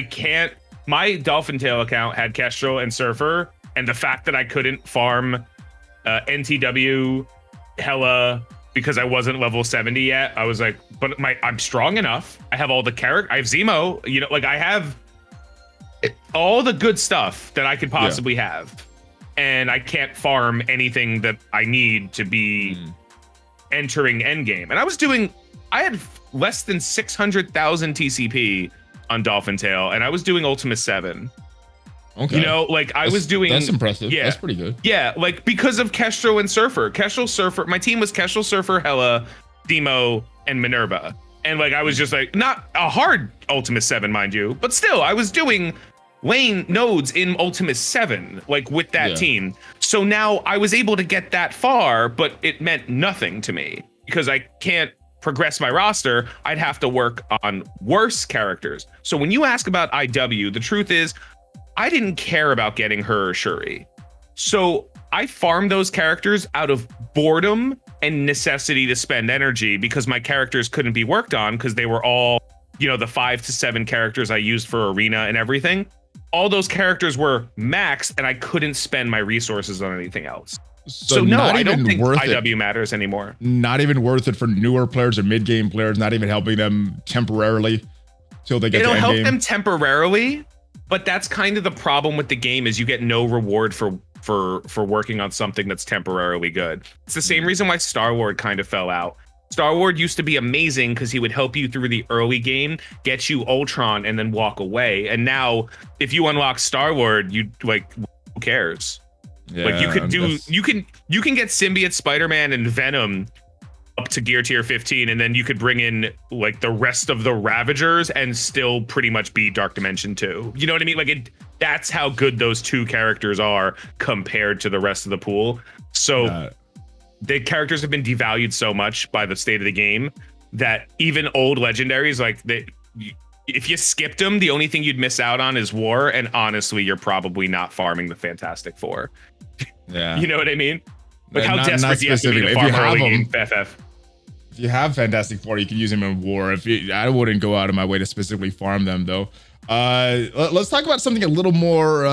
can't. My Dolphin Tail account had Kestrel and Surfer, and the fact that I couldn't farm NTW Hella because I wasn't level 70 yet, I was like, but I'm strong enough. I have all the I have Zemo, like I have all the good stuff that I could possibly have, and I can't farm anything that I need to be entering endgame. And I had less than 600,000 TCP on Dolphin Tail, and I was doing Ultima 7. Okay. You know, like I was doing. That's impressive. Yeah, That's pretty good. Yeah, like because of Kestrel and Surfer. My team was Kestrel, Surfer, Hela, Demo, and Minerva. And like I was just like, not a hard Ultimus 7, mind you, but still I was doing lane nodes in Ultimus 7, like with that team. So now I was able to get that far, but it meant nothing to me because I can't progress my roster. I'd have to work on worse characters. So when you ask about IW, the truth is I didn't care about getting her or Shuri. So I farmed those characters out of boredom and necessity to spend energy because my characters couldn't be worked on because they were all, you know, the 5 to 7 characters I used for arena and everything. All those characters were maxed and I couldn't spend my resources on anything else. So no, I don't think IW matters anymore. Not even worth it for newer players or mid-game players, not even helping them temporarily till they get to endgame. It'll help them temporarily, but that's kind of the problem with the game is you get no reward for working on something that's temporarily good. It's the same reason why Star Wars kind of fell out. Star Wars used to be amazing because he would help you through the early game, get you Ultron, and then walk away. And now, if you unlock Star Wars, you like, who cares? Yeah, like you could do, you can get Symbiote, Spider-Man, and Venom up to gear tier 15, and then you could bring in like the rest of the Ravagers and still pretty much be Dark Dimension 2. You know what I mean? Like that's how good those two characters are compared to the rest of the pool. So the characters have been devalued so much by the state of the game that even old legendaries, like if you skipped them, the only thing you'd miss out on is War. And honestly, you're probably not farming the Fantastic Four. Yeah. You know what I mean? Like how desperate do you have to be to farm early game FF? If you have Fantastic Four, you can use them in War. I wouldn't go out of my way to specifically farm them though. Let's talk about something a little more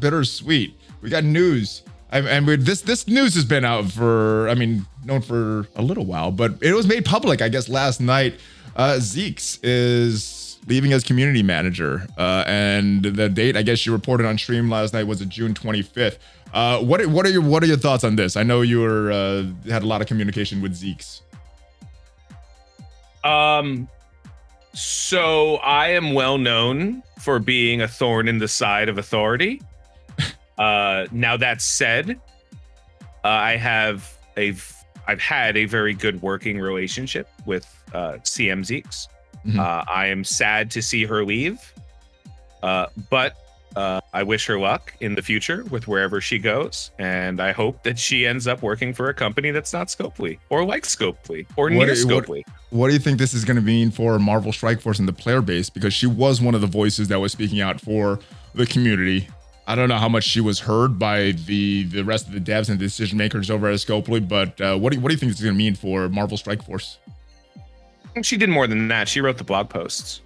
bittersweet. We got news. And this news has been out for, I mean, known for a little while, but it was made public, I guess, last night. Zeeks is leaving as community manager. And the date, I guess she reported on stream last night, was June 25th. What are your thoughts on this? I know you had a lot of communication with Zeeks. So I am well known for being a thorn in the side of authority. Now that said, I've had a very good working relationship with CM Zeeks. Mm-hmm. I am sad to see her leave, but I wish her luck in the future with wherever she goes, and I hope that she ends up working for a company that's not Scopely or like Scopely or near Scopely. What do you think this is going to mean for Marvel Strike Force and the player base? Because she was one of the voices that was speaking out for the community. I don't know how much she was heard by the rest of the devs and decision makers over at Scopely, but what do you think this is going to mean for Marvel Strike Force? She did more than that. She wrote the blog posts.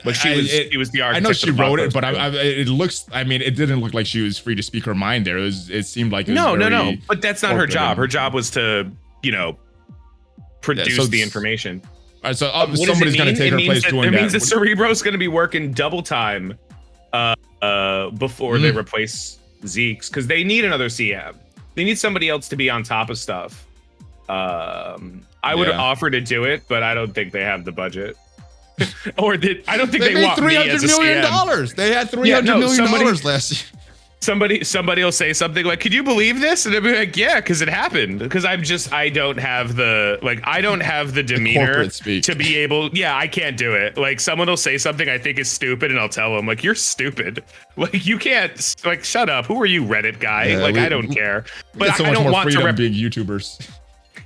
But she was the architect. I know she wrote it, but it didn't look like she was free to speak her mind there. It seemed like no. But that's not her job. Her job was to, produce the information. All right, so somebody's going to take her place doing that. It means that Cerebro's going to be working double time before they replace Zeeks, because they need another CM. They need somebody else to be on top of stuff. I would offer to do it, but I don't think they have the budget. I don't think they want me as a $300 million. They had $300 million last year. Somebody will say something like, "Could you believe this?" And I'll be like, "Yeah, because it happened." Because I don't have the demeanor to be able. Yeah, I can't do it. Like someone will say something I think is stupid, and I'll tell them like, "You're stupid. Like you can't. Like shut up. Who are you, Reddit guy? Yeah, I don't care." But I don't want to being YouTubers.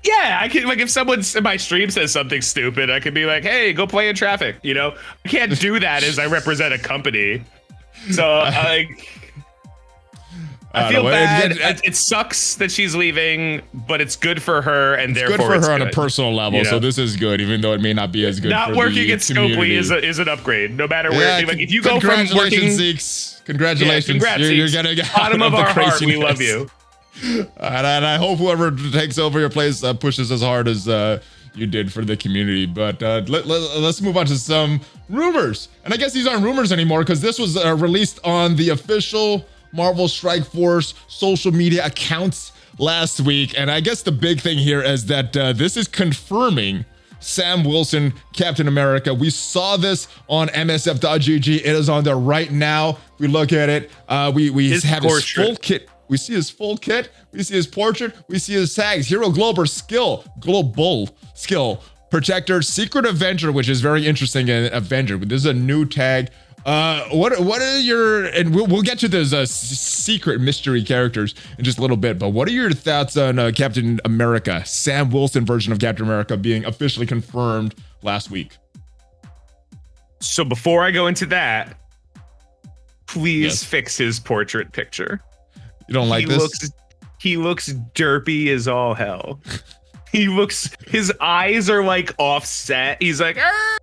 Yeah, I can, like, if someone in my stream says something stupid, I could be like, "Hey, go play in traffic." I can't do that as I represent a company. So I feel bad. It sucks that she's leaving, but it's good for her, and therefore it's good for her on a personal level. So this is good, even though it may not be as good. Not working at Scopely is an upgrade, no matter where. Like if you go from working, Zeeks. Congratulations, congrats, you're gonna get bottom of our heart. We love you. And I hope whoever takes over your place pushes as hard as you did for the community. But let's move on to some rumors. And I guess these aren't rumors anymore because this was released on the official Marvel Strike Force social media accounts last week. And I guess the big thing here is that this is confirming Sam Wilson, Captain America. We saw this on MSF.gg. It is on there right now. We look at it. We have his full kit. We see his full kit. We see his portrait. We see his tags. Hero Global skill. Protector, Secret Avenger, which is very interesting. Avenger. This is a new tag. What are your, and we'll get to those secret mystery characters in just a little bit, but what are your thoughts on Captain America, Sam Wilson version of Captain America being officially confirmed last week? So before I go into that, please fix his portrait picture. You don't like this? He looks derpy as all hell. His eyes are like offset. He's like, "Arr!"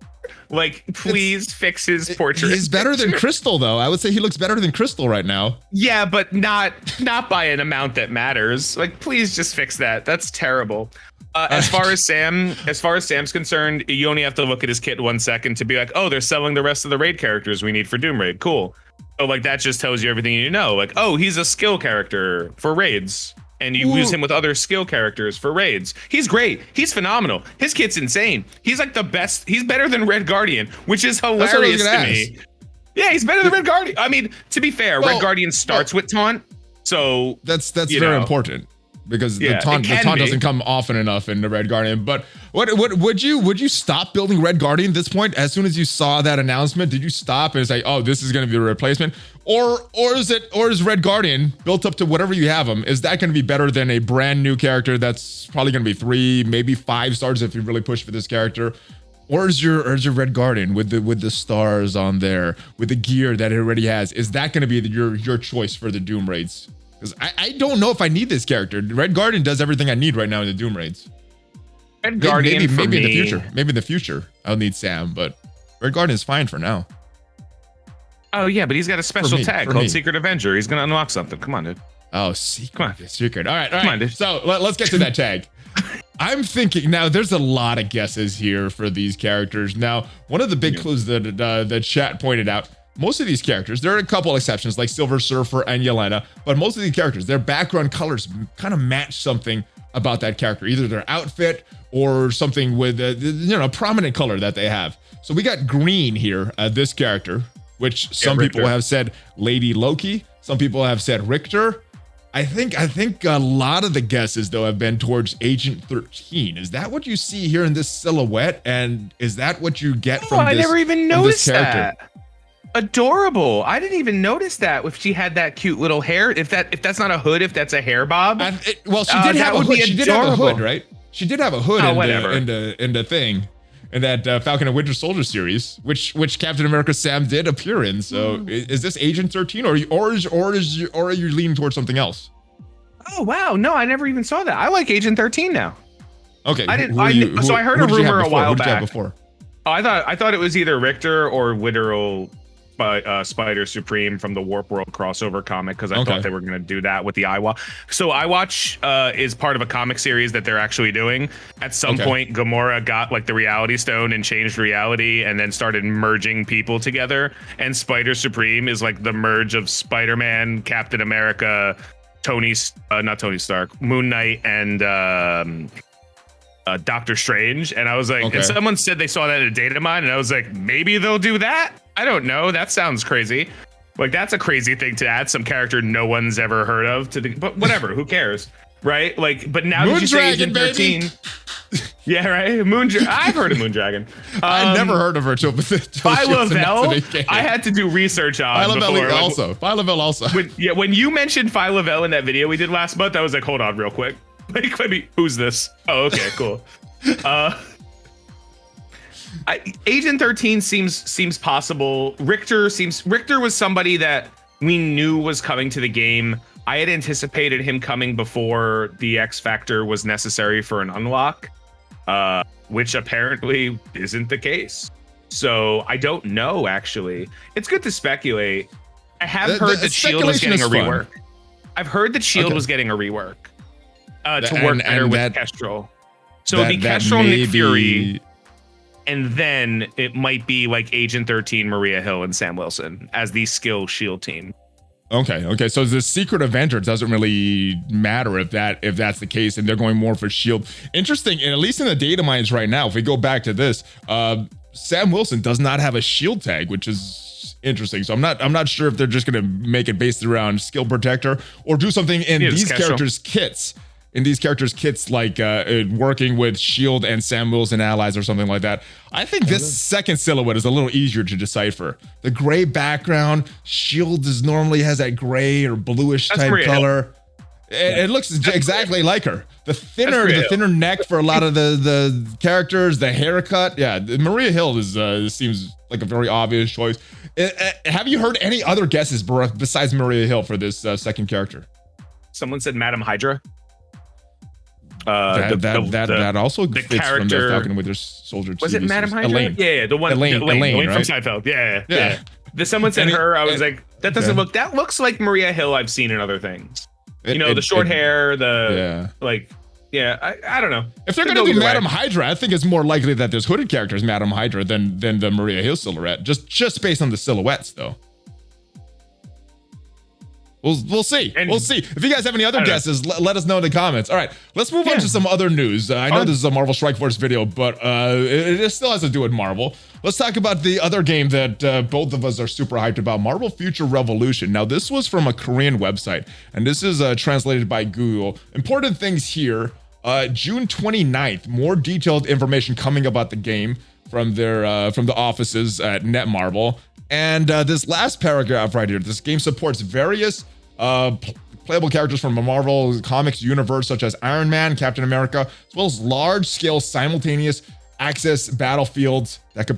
Like, please fix his portrait. He's better than Crystal, though. I would say he looks better than Crystal right now. Yeah, but not by an amount that matters. Like, please just fix that. That's terrible. As far as Sam's concerned, you only have to look at his kit 1 second to be like, oh, they're selling the rest of the raid characters we need for Doom Raid. Cool. So like that just tells you everything you need to know. Like, oh, he's a skill character for raids. And you use him with other skill characters for raids. He's great. He's phenomenal. His kit's insane. He's like the best. He's better than Red Guardian, which is hilarious to me. Yeah, he's better than Red Guardian. I mean, to be fair, Red Guardian starts with taunt. So that's very important. Because the taunt doesn't come often enough in the Red Guardian. But what would you stop building Red Guardian at this point? As soon as you saw that announcement, did you stop and say, oh, this is going to be the replacement? Or is Red Guardian built up to whatever you have him? Is that going to be better than a brand new character that's probably going to be 3, maybe 5 stars if you really push for this character? Or is your Red Guardian with the stars on there, with the gear that it already has? Is that going to be your choice for the Doom raids? Because I don't know if I need this character. Red Guardian does everything I need right now in the Doom raids. Red Guardian maybe in the future. Maybe in the future I'll need Sam, but Red Guardian is fine for now. Oh yeah, but he's got a special tag called Secret Avenger. He's gonna unlock something. Come on, dude. Oh, secret. All right. Come on, dude. So let's get to that tag. I'm thinking now. There's a lot of guesses here for these characters. Now, one of the big clues that the chat pointed out. Most of these characters, there are a couple exceptions like Silver Surfer and Yelena, but most of these characters, their background colors kind of match something about that character, either their outfit or something with a prominent color that they have. So we got green here, this character, which some people have said Lady Loki, some people have said Richter. I think a lot of the guesses though have been towards Agent 13. Is that what you see here in this silhouette, and is that what you get from this? I never even noticed that. Adorable. I didn't even notice that if she had that cute little hair. If that's not a hood, if that's a hair bob. Well, she did have a hood. She did have a hood, right? She did have a hood in the thing, in that Falcon and Winter Soldier series, which Captain America Sam did appear in. So is this Agent 13, or are you leaning towards something else? Oh wow, no, I never even saw that. I like Agent 13 now. Okay, so I heard a rumor a while back. Before? Oh, I thought it was either Richter or literal Spider Supreme from the Warp World crossover comic, because I thought they were going to do that with the iWatch. So iWatch is part of a comic series that they're actually doing. At some point, Gamora got like the Reality Stone and changed reality, and then started merging people together. And Spider Supreme is like the merge of Spider-Man, Captain America, not Tony Stark, Moon Knight, and Doctor Strange. And I was like, and someone said they saw that in a data mine, and I was like, maybe they'll do that. I don't know. That sounds crazy. Like, that's a crazy thing to add some character no one's ever heard of to the, but whatever, who cares, right? Like, but now that you say Agent 13, yeah, right. I've heard of Moondragon. I never heard of her till Phlyavell. I had to do research on Phlyavell also. When you mentioned Phlyavell in that video we did last month, I was like, hold on, real quick. Like, who's this? Oh, okay, cool. Agent 13 seems possible. Richter was somebody that we knew was coming to the game. I had anticipated him coming before the X Factor was necessary for an unlock, which apparently isn't the case. So I don't know, actually. It's good to speculate. I have heard that S.H.I.E.L.D. was getting a rework. I've heard that S.H.I.E.L.D. was getting a rework to work better with Kestrel. So it'd be Kestrel, Nick Fury, and then it might be like Agent 13, Maria Hill, and Sam Wilson as the skill S.H.I.E.L.D. team. Okay. So the secret Avenger doesn't really matter if that's the case, and they're going more for shield. Interesting, and at least in the data mines right now, if we go back to this, Sam Wilson does not have a shield tag, which is interesting. So I'm not sure if they're just gonna make it based around skill protector or do something in these characters' kits. In these characters' kits, like working with Shield and Sam Wilson allies or something like that. I think this second silhouette is a little easier to decipher. The gray background, Shield normally has that gray or bluish type color. It looks exactly like her. The thinner neck for a lot of the characters, the haircut. Yeah, Maria Hill seems like a very obvious choice. Have you heard any other guesses besides Maria Hill for this second character? Someone said Madam Hydra. That also the fits character, from the Falcon and Winter Soldier. Was it Madam Hydra? Elaine. Yeah, the one. Elaine Elaine right? from Seinfeld. Yeah. Someone said her. I was like, that doesn't look. That looks like Maria Hill I've seen in other things. The short hair. I don't know. If they're gonna do Madam Hydra, I think it's more likely that this hooded character is Madam Hydra than the Maria Hill silhouette. Just based on the silhouettes, though. We'll see. We'll see. If you guys have any other guesses, let us know in the comments. All right, let's move on to some other news. I know this is a Marvel Strike Force video, but it still has to do with Marvel. Let's talk about the other game that both of us are super hyped about, Marvel Future Revolution. Now, this was from a Korean website, and this is translated by Google. Important things here, June 29th, more detailed information coming about the game from the offices at Netmarble. And this last paragraph right here, this game supports various playable characters from the Marvel Comics universe, such as Iron Man, Captain America, as well as large-scale simultaneous access battlefields that could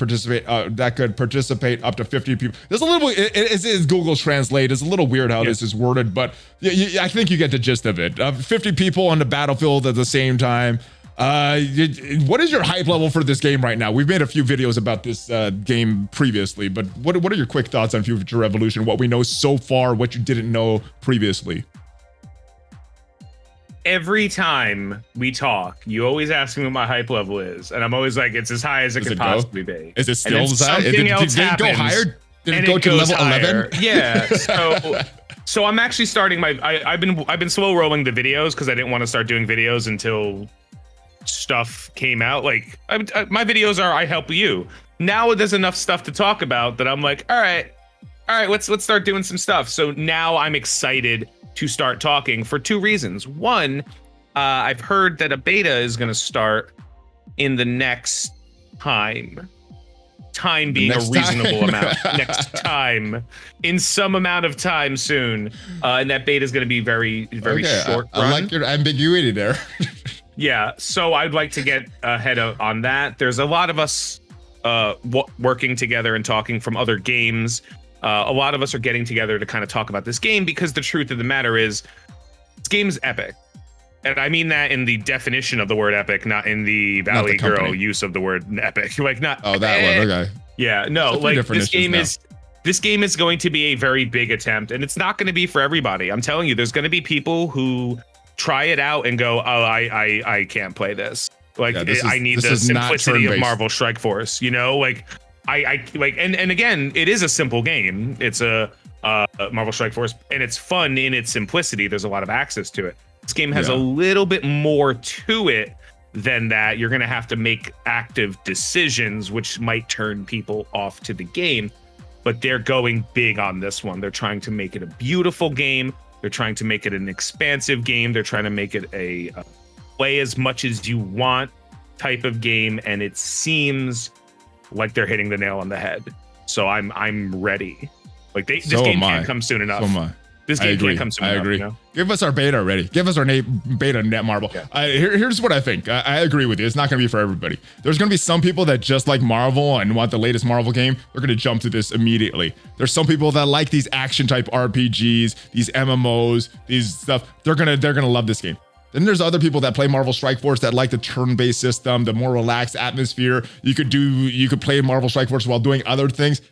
participate up to 50 people. There's a little, it is Google Translate. It's a little weird how this is worded, but I think you get the gist of it. 50 people on the battlefield at the same time. What is your hype level for this game right now? We've made a few videos about this game previously, but what are your quick thoughts on Future Revolution? What we know so far, what you didn't know previously? Every time we talk, you always ask me what my hype level is, and I'm always like, it's as high as it could possibly be. Is it still as high? Something else did it go higher? Did it go to level 11? Yeah. So I'm actually starting I've been slow rolling the videos because I didn't want to start doing videos until stuff came out. Like my videos are I help you. Now there's enough stuff to talk about that I'm like, all right, let's start doing some stuff. So now I'm excited to start talking for two reasons. One, I've heard that a beta is going to start in the next time being a reasonable amount next time, in some amount of time soon, and that beta is going to be very short run. I like your ambiguity there. Yeah, so I'd like to get ahead on that. There's a lot of us working together and talking from other games. A lot of us are getting together to kind of talk about this game because the truth of the matter is this game's epic. And I mean that in the definition of the word epic, not in the Valley Girl use of the word epic. Like not. Oh, that one. Okay. Yeah, no, like this game is going to be a very big attempt, and it's not going to be for everybody. I'm telling you, there's going to be people who try it out and go, oh, I can't play this. Like I need the simplicity of Marvel Strike Force, like I like, and again, it is a simple game. It's a Marvel Strike Force, and it's fun in its simplicity. There's a lot of access to it. This game has a little bit more to it than that. You're going to have to make active decisions, which might turn people off to the game, but they're going big on this one. They're trying to make it a beautiful game. They're trying to make it an expansive game. They're trying to make it a play as much as you want type of game, and it seems like they're hitting the nail on the head. So I'm ready. Like this game can't come soon enough. So am I. This game can't come soon enough. I agree. Give us our beta already. Give us our beta Netmarble. Yeah. Here's what I think. I agree with you. It's not going to be for everybody. There's going to be some people that just like Marvel and want the latest Marvel game. They're going to jump to this immediately. There's some people that like these action type RPGs, these MMOs, these stuff. They're gonna love this game. Then there's other people that play Marvel Strike Force that like the turn-based system, the more relaxed atmosphere. You could play Marvel Strike Force while doing other things.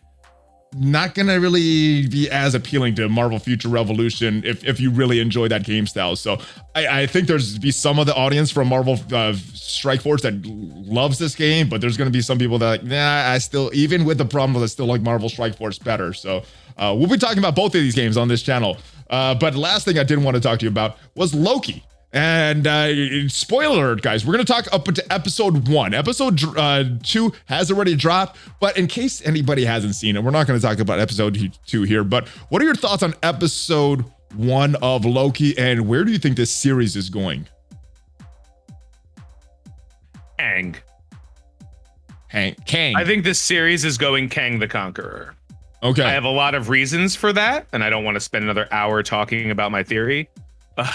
Not gonna really be as appealing to Marvel Future Revolution if you really enjoy that game style. So I think there's be some of the audience from Marvel Strike Force that loves this game, but there's gonna be some people that like, I still, even with the problem, I still like Marvel Strike Force better. So We'll be talking about both of these games on this channel. But last thing I didn't want to talk to you about was Loki. And spoiler alert, guys, we're going to talk up to episode 1. Episode 2 has already dropped, but in case anybody hasn't seen it, we're not going to talk about episode 2 here. But what are your thoughts on episode 1 of Loki, and where do you think this series is going? Kang. Kang. I think this series is going Kang the Conqueror. Okay. I have a lot of reasons for that, and I don't want to spend another hour talking about my theory. We'll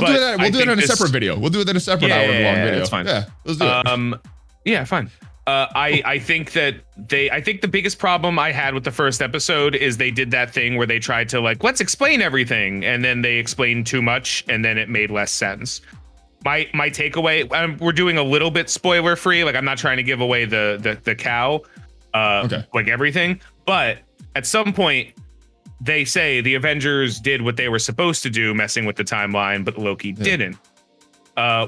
do that. We'll do it in a separate video. We'll do it in a separate hour-long video. That's fine. Yeah, let's do it. Yeah, fine. I think that I think the biggest problem I had with the first episode is they did that thing where they tried to like, let's explain everything, and then they explained too much, and then it made less sense. My takeaway, we're doing a little bit spoiler free. Like, I'm not trying to give away the cow, like everything, but at some point they say the Avengers did what they were supposed to do, messing with the timeline, but Loki didn't,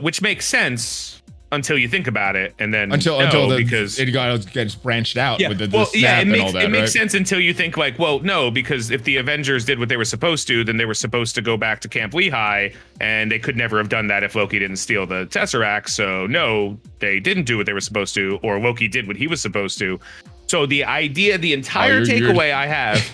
which makes sense until you think about it, and then because it gets branched out with the it and makes, all that, it makes right? sense until you think like, well, no, because if the Avengers did what they were supposed to, then they were supposed to go back to Camp Lehigh, and they could never have done that if Loki didn't steal the Tesseract. So no, they didn't do what they were supposed to, or Loki did what he was supposed to. So the idea, the entire takeaway I have.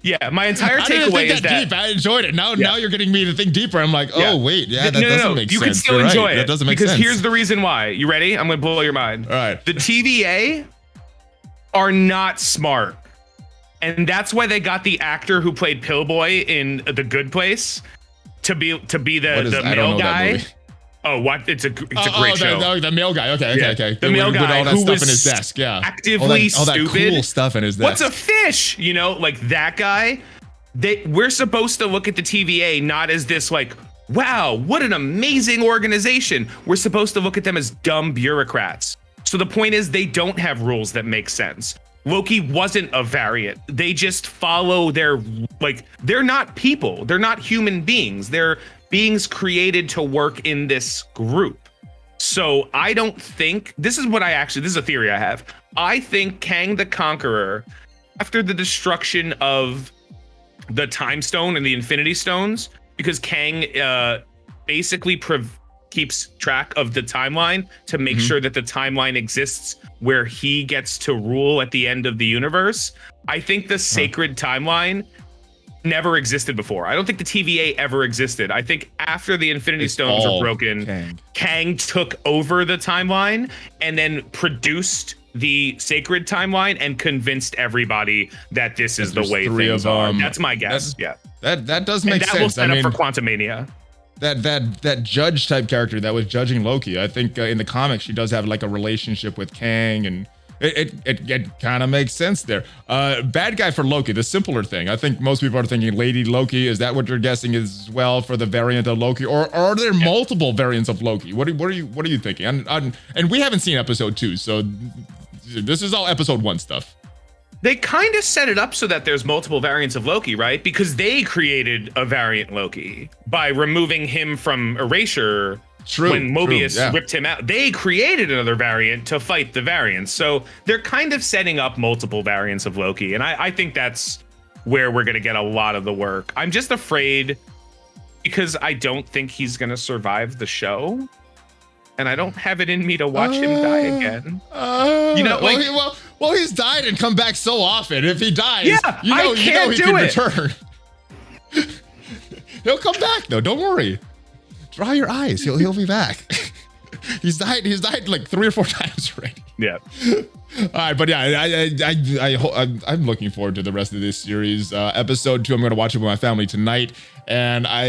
Yeah, my entire takeaway is that deep. I enjoyed it. Now you're getting me to think deeper. I'm like, oh wait, that doesn't make sense. You can still enjoy it. That doesn't make sense. Because here's the reason why. You ready? I'm gonna blow your mind. All right. The TVA are not smart, and that's why they got the actor who played Pillboy in The Good Place to be the male guy. Oh, what? It's a great show. The male guy. Okay. The male guy with all that who stuff was in his desk. Yeah. Actively all that stupid. Cool stuff in his desk. What's a fish? You know, like that guy. We're supposed to look at the TVA not as this like, wow, what an amazing organization. We're supposed to look at them as dumb bureaucrats. So the point is, they don't have rules that make sense. Loki wasn't a variant. They just follow they're not people. They're not human beings. They're beings created to work in this group. So I don't think, this is a theory I have. I think Kang the Conqueror, after the destruction of the Time Stone and the Infinity Stones, because Kang basically keeps track of the timeline to make sure that the timeline exists where he gets to rule at the end of the universe. I think the sacred timeline never existed before. I don't think the TVA ever existed. I think after the Infinity Stones were broken, Kang took over the timeline and then produced the sacred timeline and convinced everybody that this is the way things are. That's my guess. That does make sense. That will set up for Quantumania. That judge type character that was judging Loki, I think in the comics she does have like a relationship with Kang, and it kind of makes sense there. Bad guy for Loki, the simpler thing. I think most people are thinking Lady Loki. Is that what you're guessing as well for the variant of Loki, or are there multiple variants of Loki? What are you thinking? And we haven't seen episode 2, so this is all episode 1 stuff. They kind of set it up so that there's multiple variants of Loki, right? Because they created a variant Loki by removing him from Erasure. When Mobius ripped him out. They created another variant to fight the variants. So they're kind of setting up multiple variants of Loki. And I think that's where we're going to get a lot of the work. I'm just afraid because I don't think he's going to survive the show. And I don't have it in me to watch him die again. Well, he's died and come back so often. If he dies, he can't can return. He'll come back though. Don't worry. Dry your eyes. He'll be back. He's died like 3 or 4 times already. Yeah. All right, but I'm looking forward to the rest of this series. Episode 2, I'm going to watch it with my family tonight, and I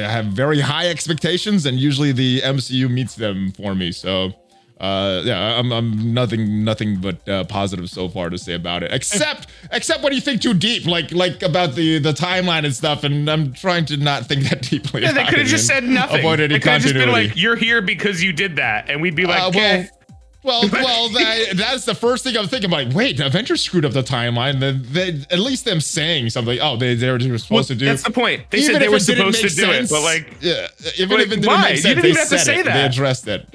have very high expectations, and usually the MCU meets them for me. So, I'm nothing but positive so far to say about it, except when you think too deep, like about the timeline and stuff. And I'm trying to not think that deeply. Yeah, they could have just said nothing. Avoid any they could have just been continuity. like, "You're here because you did that," and we'd be like, "Okay." Well, that's the first thing I'm thinking. Like, wait, Avengers screwed up the timeline. Then at least them saying something. Oh, they were supposed to do. That's the point. They said they were supposed to do it, but like, even if it didn't make sense, you didn't even have to say that. They addressed it.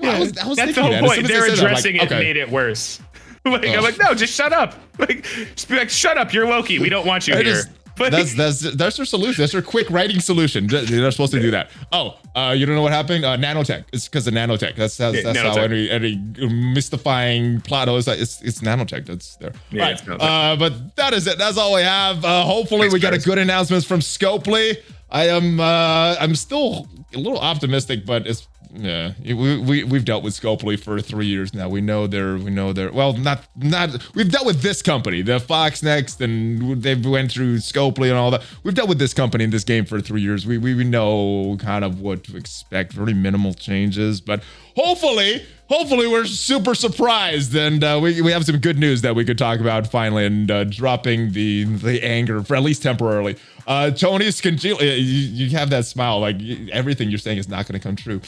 Yeah, that's the whole point. They're addressing it, made it worse. Like, I'm like, no, just shut up. Like, just be like, shut up. You're Loki. We don't want you here. But that's their solution. That's their quick writing solution. They're supposed to do that. Oh, you don't know what happened? Nanotech. It's because of nanotech. That's nanotech. How any mystifying plot is. It's nanotech. That's there. Yeah, right. But that is it. That's all we have. Hopefully we get a good announcements from Scungili. I'm still a little optimistic, but it's we've dealt with Scungili for 3 years now. We know they're well, not we've dealt with this company, the Fox Next, and they went through Scungili and all that. We've dealt with this company in this game for 3 years. We know kind of what to expect, very minimal changes, but hopefully we're super surprised, and we have some good news that we could talk about finally, and dropping the anger for at least temporarily. Tony Scungili, you have that smile, like everything you're saying is not going to come true.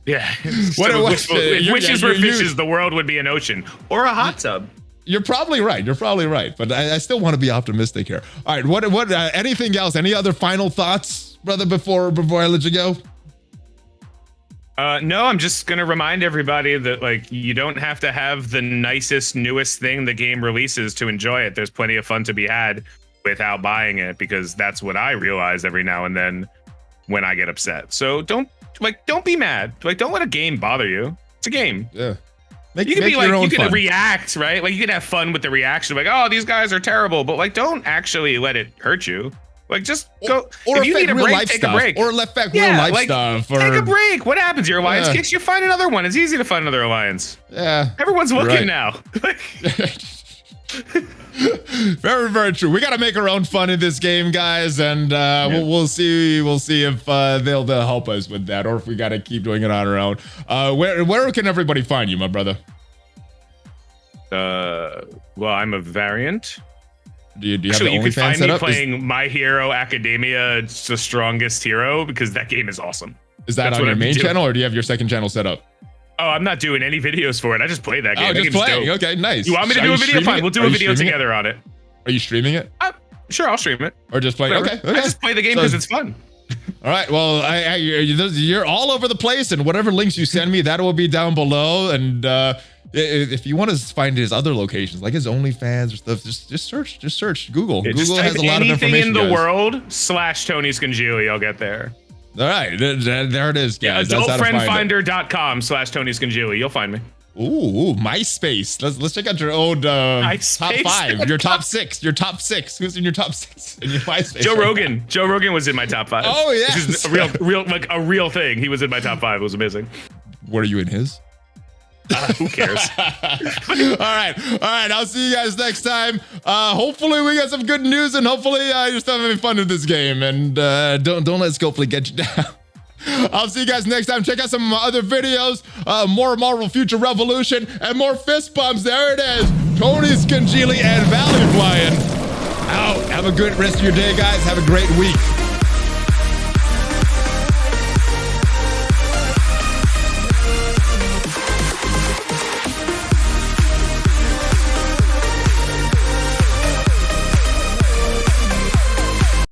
Yeah. If wishes were fishes, the world would be an ocean or a hot tub. You're probably right. But I still want to be optimistic here. All right. What? Anything else? Any other final thoughts, brother? Before I let you go. No, I'm just gonna remind everybody that like you don't have to have the nicest, newest thing the game releases to enjoy it. There's plenty of fun to be had without buying it, because that's what I realize every now and then when I get upset. So don't be mad. Like, don't let a game bother you. It's a game. Yeah. You can react, right? Like, you can have fun with the reaction, like, oh, these guys are terrible, but like, don't actually let it hurt you. Like, just go. Or if you need a break, take a break. Or affect real life stuff. Or, take a break. What happens? Your alliance kicks you. Find another one. It's easy to find another alliance. Yeah. Everyone's looking now. Very, very true. We got to make our own fun in this game, guys, and we'll see. We'll see if they'll help us with that, or if we got to keep doing it on our own. Where can everybody find you, my brother? Well, I'm a variant. Do you have the OnlyFans set up? You can find me playing My Hero Academia. It's the strongest hero, because that game is awesome. Is that on your main channel, or do you have your second channel set up? Oh, I'm not doing any videos for it. I just play that game. Oh, just playing. Okay, nice. You want me to do a video? Fine, we'll do a video together on it. Are you streaming it? Sure, I'll stream it. Or just play? Okay. I just play the game because it's fun. All right. Well, you're all over the place, and whatever links you send me, that will be down below. And if you want to find his other locations, like his OnlyFans or stuff, just search Google. Yeah, Google has a lot of information. Anything in the world / Tony Scungili, I'll get there. All right, there it is, guys. Yeah, adultfriendfinder.com / Tony Scungili. You'll find me. Ooh, MySpace. Let's check out your old top 5, your top 6, your top 6. Who's in your top 6 in your MySpace? Joe Rogan. Joe Rogan was in my top 5. Oh yeah, which is a real thing. He was in my top 5. It was amazing. Were you in his? Who cares? All right. I'll see you guys next time. Hopefully we got some good news, and hopefully you're still having fun with this game. And don't let Scungili get you down. I'll see you guys next time. Check out some other videos, more Marvel Future Revolution, and more fist bumps. There it is. Tony Scungili and ValleyFlyin out. Have a good rest of your day, guys. Have a great week.